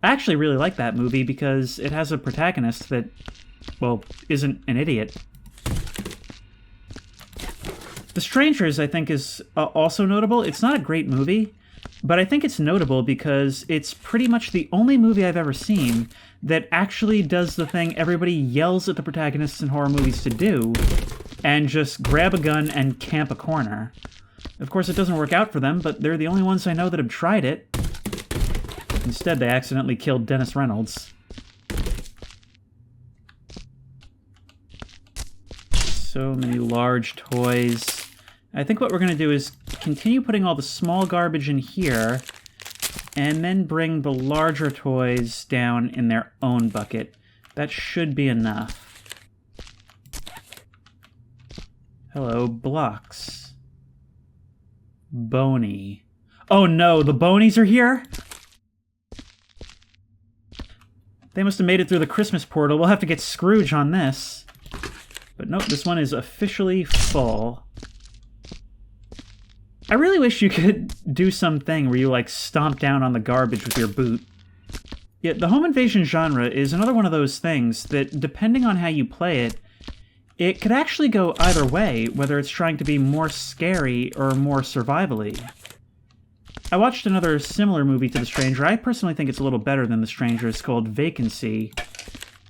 Speaker 1: I actually really like that movie because it has a protagonist that, well, isn't an idiot. The Strangers, I think, is also notable. It's not a great movie, but I think it's notable because it's pretty much the only movie I've ever seen that actually does the thing everybody yells at the protagonists in horror movies to do, and just grab a gun and camp a corner. Of course, it doesn't work out for them, but they're the only ones I know that have tried it. Instead, they accidentally killed Dennis Reynolds. So many large toys. I think what we're going to do is continue putting all the small garbage in here, and then bring the larger toys down in their own bucket. That should be enough. Hello, blocks. Boney. Oh no, the Bonies are here? They must have made it through the Christmas portal. We'll have to get Scrooge on this. But nope, this one is officially full. I really wish you could do something where you, like, stomp down on the garbage with your boot. Yeah, the home invasion genre is another one of those things that, depending on how you play it, it could actually go either way, whether it's trying to be more scary or more survival-y. I watched another similar movie to The Stranger. I personally think it's a little better than The Stranger. It's called Vacancy.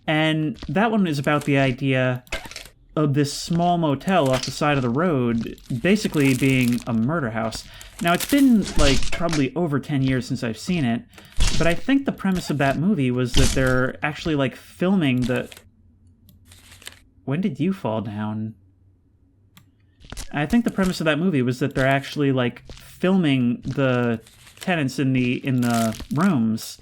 Speaker 1: And that one is about the idea of this small motel off the side of the road basically being a murder house. Now, it's been, like, probably over 10 years since I've seen it, but I think the premise of that movie was that they're actually, like, filming the... When did you fall down? I think the premise of that movie was that they're actually, like, filming the tenants in the rooms,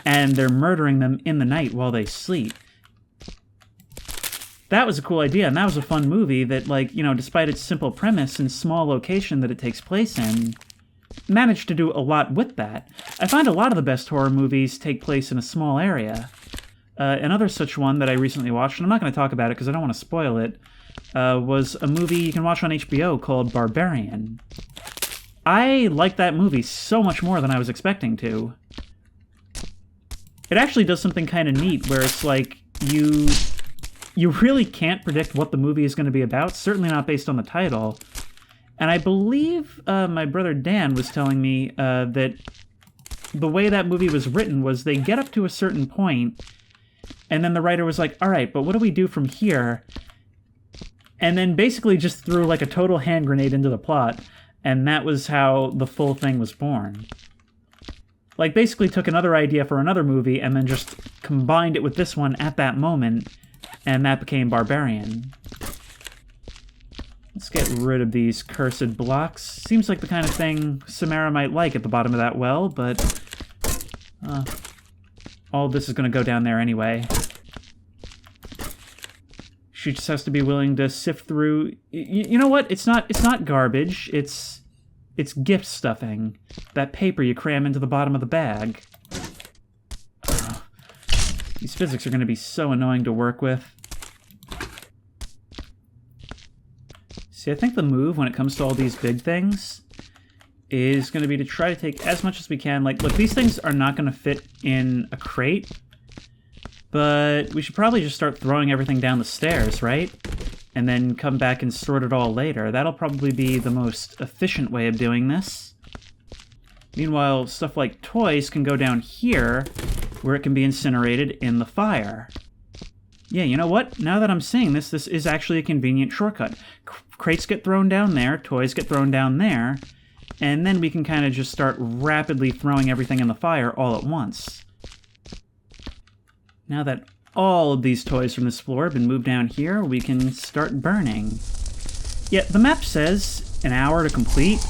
Speaker 1: and they're murdering them in the night while they sleep. That was a cool idea, and that was a fun movie that, like, you know, despite its simple premise and small location that it takes place in, managed to do a lot with that. I find a lot of the best horror movies take place in a small area. Another such one that I recently watched, and I'm not going to talk about it because I don't want to spoil it, was a movie you can watch on HBO called Barbarian. I liked that movie so much more than I was expecting to. It actually does something kind of neat where it's like you really can't predict what the movie is going to be about, certainly not based on the title. And I believe my brother Dan was telling me that the way that movie was written was they get up to a certain point, and then the writer was like, all right, but what do we do from here? And then basically just threw like a total hand grenade into the plot, and that was how the full thing was born. Like, basically took another idea for another movie and then just combined it with this one at that moment, and that became Barbarian. Let's get rid of these cursed blocks. Seems like the kind of thing Samara might like at the bottom of that well, but all this is going to go down there anyway. She just has to be willing to sift through... You know what? It's not garbage. It's gift stuffing. That paper you cram into the bottom of the bag. These physics are going to be so annoying to work with. See, I think the move when it comes to all these big things is going to be to try to take as much as we can. Like, look, these things are not going to fit in a crate, but we should probably just start throwing everything down the stairs, right? And then come back and sort it all later. That'll probably be the most efficient way of doing this. Meanwhile, stuff like toys can go down here, where it can be incinerated in the fire. Yeah, you know what? Now that I'm seeing this, this is actually a convenient shortcut. Crates get thrown down there, toys get thrown down there, and then we can kind of just start rapidly throwing everything in the fire all at once. Now that all of these toys from this floor have been moved down here, we can start burning. Yeah, the map says an hour to complete,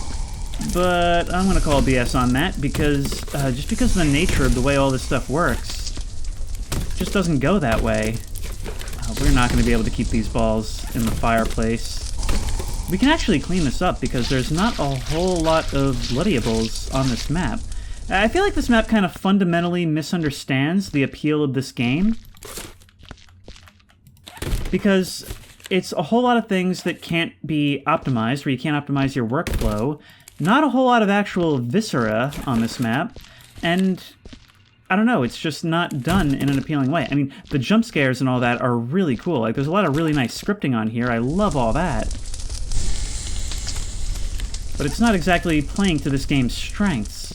Speaker 1: but I'm going to call BS on that because just because of the nature of the way all this stuff works, it just doesn't go that way. We're not going to be able to keep these balls in the fireplace. We can actually clean this up because there's not a whole lot of bloodiables on this map. I feel like this map kind of fundamentally misunderstands the appeal of this game, because it's a whole lot of things that can't be optimized, where you can't optimize your workflow, not a whole lot of actual viscera on this map, and I don't know, it's just not done in an appealing way. I mean, the jump scares and all that are really cool. Like, there's a lot of really nice scripting on here. I love all that. But it's not exactly playing to this game's strengths.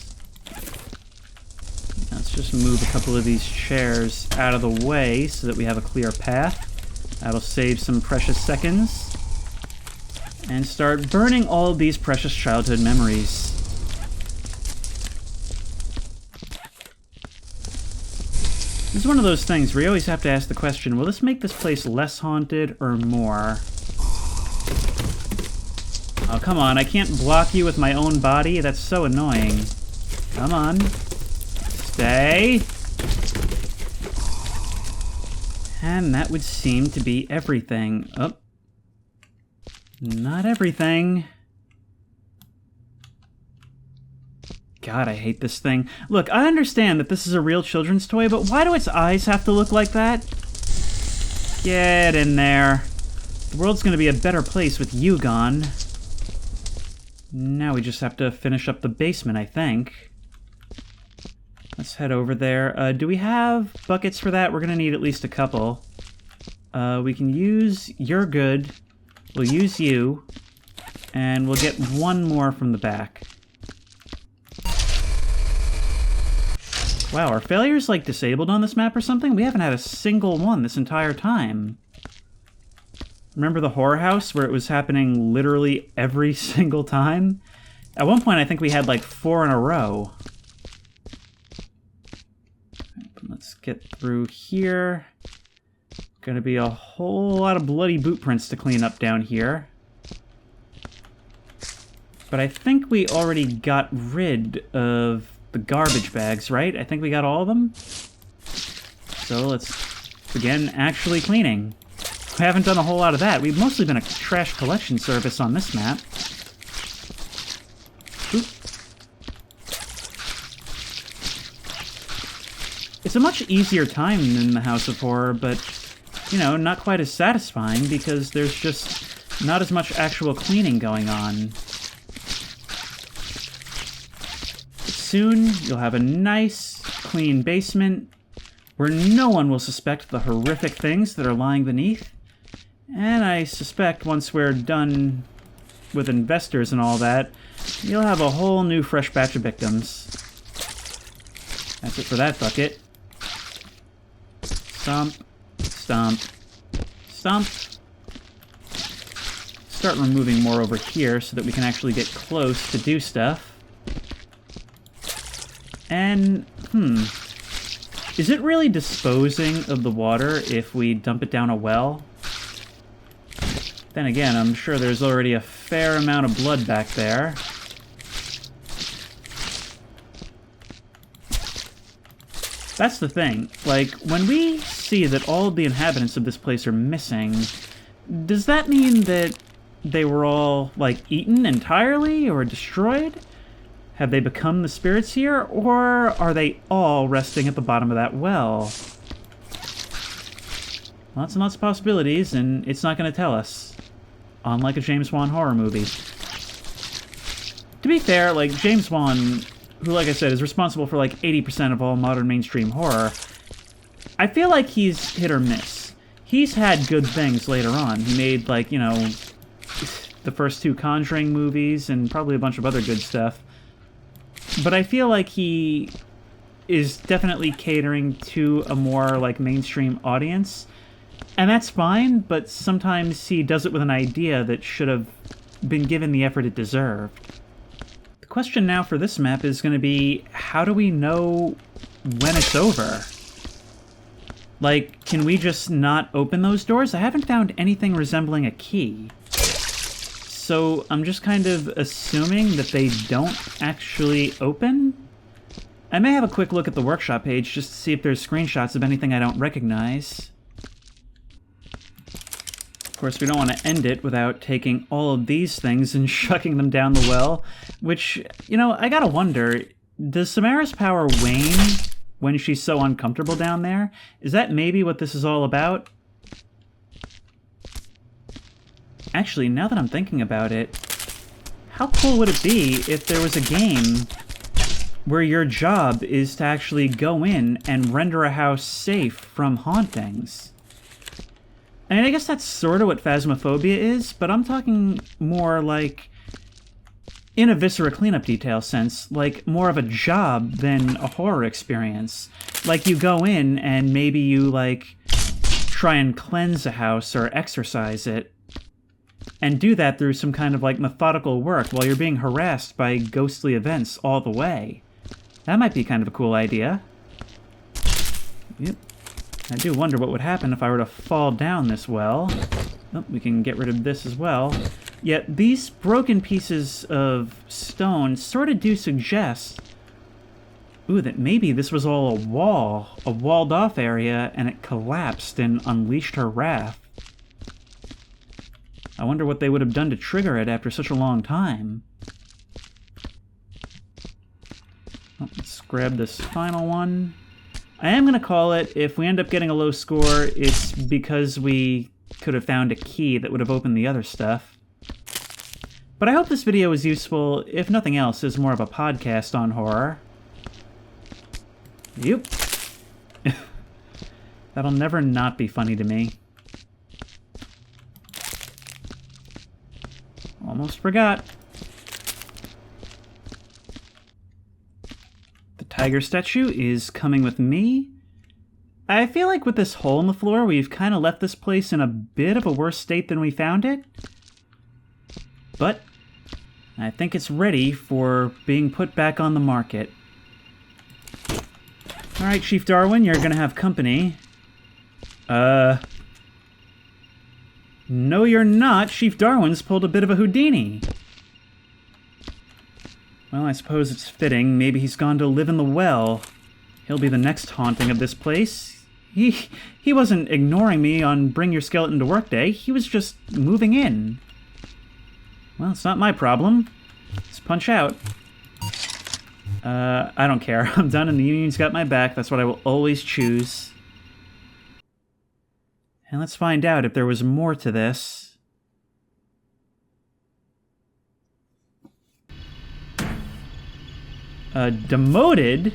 Speaker 1: Let's just move a couple of these chairs out of the way so that we have a clear path. That'll save some precious seconds. And start burning all of these precious childhood memories. This is one of those things where you always have to ask the question, will this make this place less haunted or more? Oh, come on, I can't block you with my own body? That's so annoying. Come on. Stay. And that would seem to be everything. Oh. Not everything. God, I hate this thing. Look, I understand that this is a real children's toy, but why do its eyes have to look like that? Get in there. The world's gonna be a better place with you gone. Now we just have to finish up the basement, I think. Let's head over there. Do we have buckets for that? We're gonna need at least a couple. We can use You're Good. We'll use you. And we'll get one more from the back. Wow, are failures, like, disabled on this map or something? We haven't had a single one this entire time. Remember the horror house where it was happening literally every single time? At one point, I think we had, like, 4 in a row. Let's get through here. Gonna be a whole lot of bloody boot prints to clean up down here. But I think we already got rid of the garbage bags, right? I think we got all of them. So let's begin actually cleaning. We haven't done a whole lot of that. We've mostly been a trash collection service on this map. Oop. It's a much easier time than the House of Horror, but, you know, not quite as satisfying because there's just not as much actual cleaning going on. Soon, you'll have a nice, clean basement where no one will suspect the horrific things that are lying beneath. And I suspect once we're done with investors and all that, you'll have a whole new fresh batch of victims. That's it for that bucket. Stomp, stomp, stomp. Start removing more over here so that we can actually get close to do stuff. And, is it really disposing of the water if we dump it down a well? Then again, I'm sure there's already a fair amount of blood back there. That's the thing. Like, when we see that all of the inhabitants of this place are missing, does that mean that they were all, like, eaten entirely or destroyed? Have they become the spirits here, or are they all resting at the bottom of that well? Lots and lots of possibilities, and it's not going to tell us. Unlike a James Wan horror movie. To be fair, like, James Wan, who, like I said, is responsible for, like, 80% of all modern mainstream horror, I feel like he's hit or miss. He's had good things later on. He made, like, you know, the first 2 Conjuring movies, and probably a bunch of other good stuff. But I feel like he is definitely catering to a more, like, mainstream audience. And that's fine, but sometimes he does it with an idea that should have been given the effort it deserved. The question now for this map is going to be, how do we know when it's over? Like, can we just not open those doors? I haven't found anything resembling a key. So I'm just kind of assuming that they don't actually open? I may have a quick look at the workshop page just to see if there's screenshots of anything I don't recognize. Of course, we don't want to end it without taking all of these things and shucking them down the well, which, you know, I gotta wonder, does Samara's power wane when she's so uncomfortable down there? Is that maybe what this is all about? Actually, now that I'm thinking about it, how cool would it be if there was a game where your job is to actually go in and render a house safe from hauntings? I mean, I guess that's sort of what Phasmophobia is, but I'm talking more like, in a Viscera cleanup detail sense, like more of a job than a horror experience. Like you go in and maybe you, like, try and cleanse a house or exorcise it, and do that through some kind of, like, methodical work while you're being harassed by ghostly events all the way. That might be kind of a cool idea. Yep. I do wonder what would happen if I were to fall down this well. Oh, we can get rid of this as well. Yet these broken pieces of stone sort of do suggest, ooh, that maybe this was all a walled-off area, and it collapsed and unleashed her wrath. I wonder what they would have done to trigger it after such a long time. Oh, let's grab this final one. I am going to call it, if we end up getting a low score, it's because we could have found a key that would have opened the other stuff. But I hope this video was useful, if nothing else, as more of a podcast on horror. Yep. That'll never not be funny to me. Almost forgot. The tiger statue is coming with me. I feel like with this hole in the floor, we've kind of left this place in a bit of a worse state than we found it. But I think it's ready for being put back on the market. Alright, Chief Darwin, you're gonna have company. No, you're not. Chief Darwin's pulled a bit of a Houdini. Well, I suppose it's fitting. Maybe he's gone to live in the well. He'll be the next haunting of this place. He wasn't ignoring me on Bring Your Skeleton to Work Day. He was just moving in. Well, it's not my problem. Let's punch out. I don't care. I'm done and the union's got my back. That's what I will always choose. And let's find out if there was more to this. Demoted?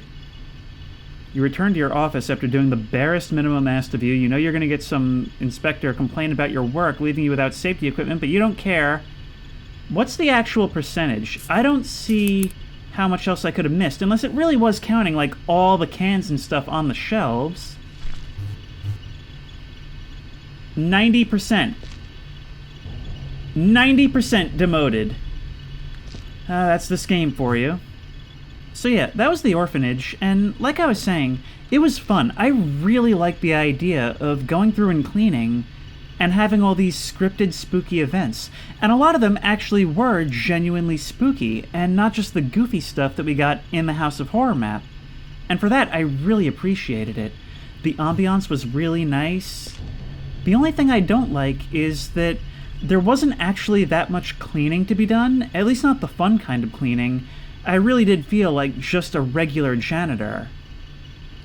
Speaker 1: You return to your office after doing the barest minimum asked of you. You know you're going to get some inspector complain about your work, leaving you without safety equipment, but you don't care. What's the actual percentage? I don't see how much else I could have missed, unless it really was counting, like, all the cans and stuff on the shelves. 90%. 90% demoted. That's this game for you. So yeah, that was the Orphanage, and like I was saying, it was fun. I really liked the idea of going through and cleaning and having all these scripted spooky events. And a lot of them actually were genuinely spooky, and not just the goofy stuff that we got in the House of Horror map. And for that, I really appreciated it. The ambiance was really nice. The only thing I don't like is that there wasn't actually that much cleaning to be done, at least not the fun kind of cleaning. I really did feel like just a regular janitor.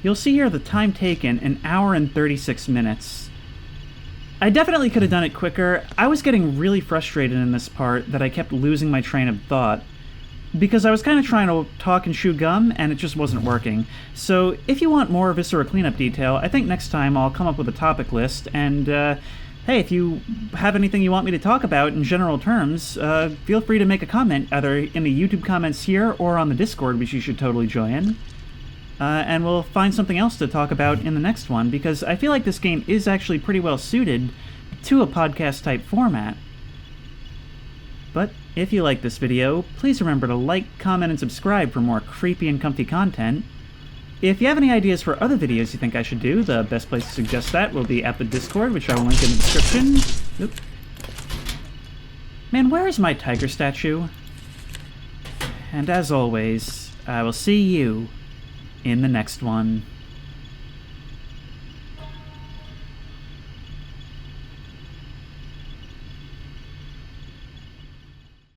Speaker 1: You'll see here the time taken, 1 hour and 36 minutes. I definitely could have done it quicker. I was getting really frustrated in this part that I kept losing my train of thought, because I was kind of trying to talk and chew gum, and it just wasn't working. So if you want more Viscera cleanup detail, I think next time I'll come up with a topic list, and hey, if you have anything you want me to talk about in general terms, feel free to make a comment, either in the YouTube comments here or on the Discord, which you should totally join. And we'll find something else to talk about in the next one, because I feel like this game is actually pretty well suited to a podcast-type format. But if you like this video, please remember to like, comment, and subscribe for more creepy and comfy content. If you have any ideas for other videos you think I should do, the best place to suggest that will be at the Discord, which I will link in the description. Oop. Man, where is my tiger statue? And as always, I will see you in the next one.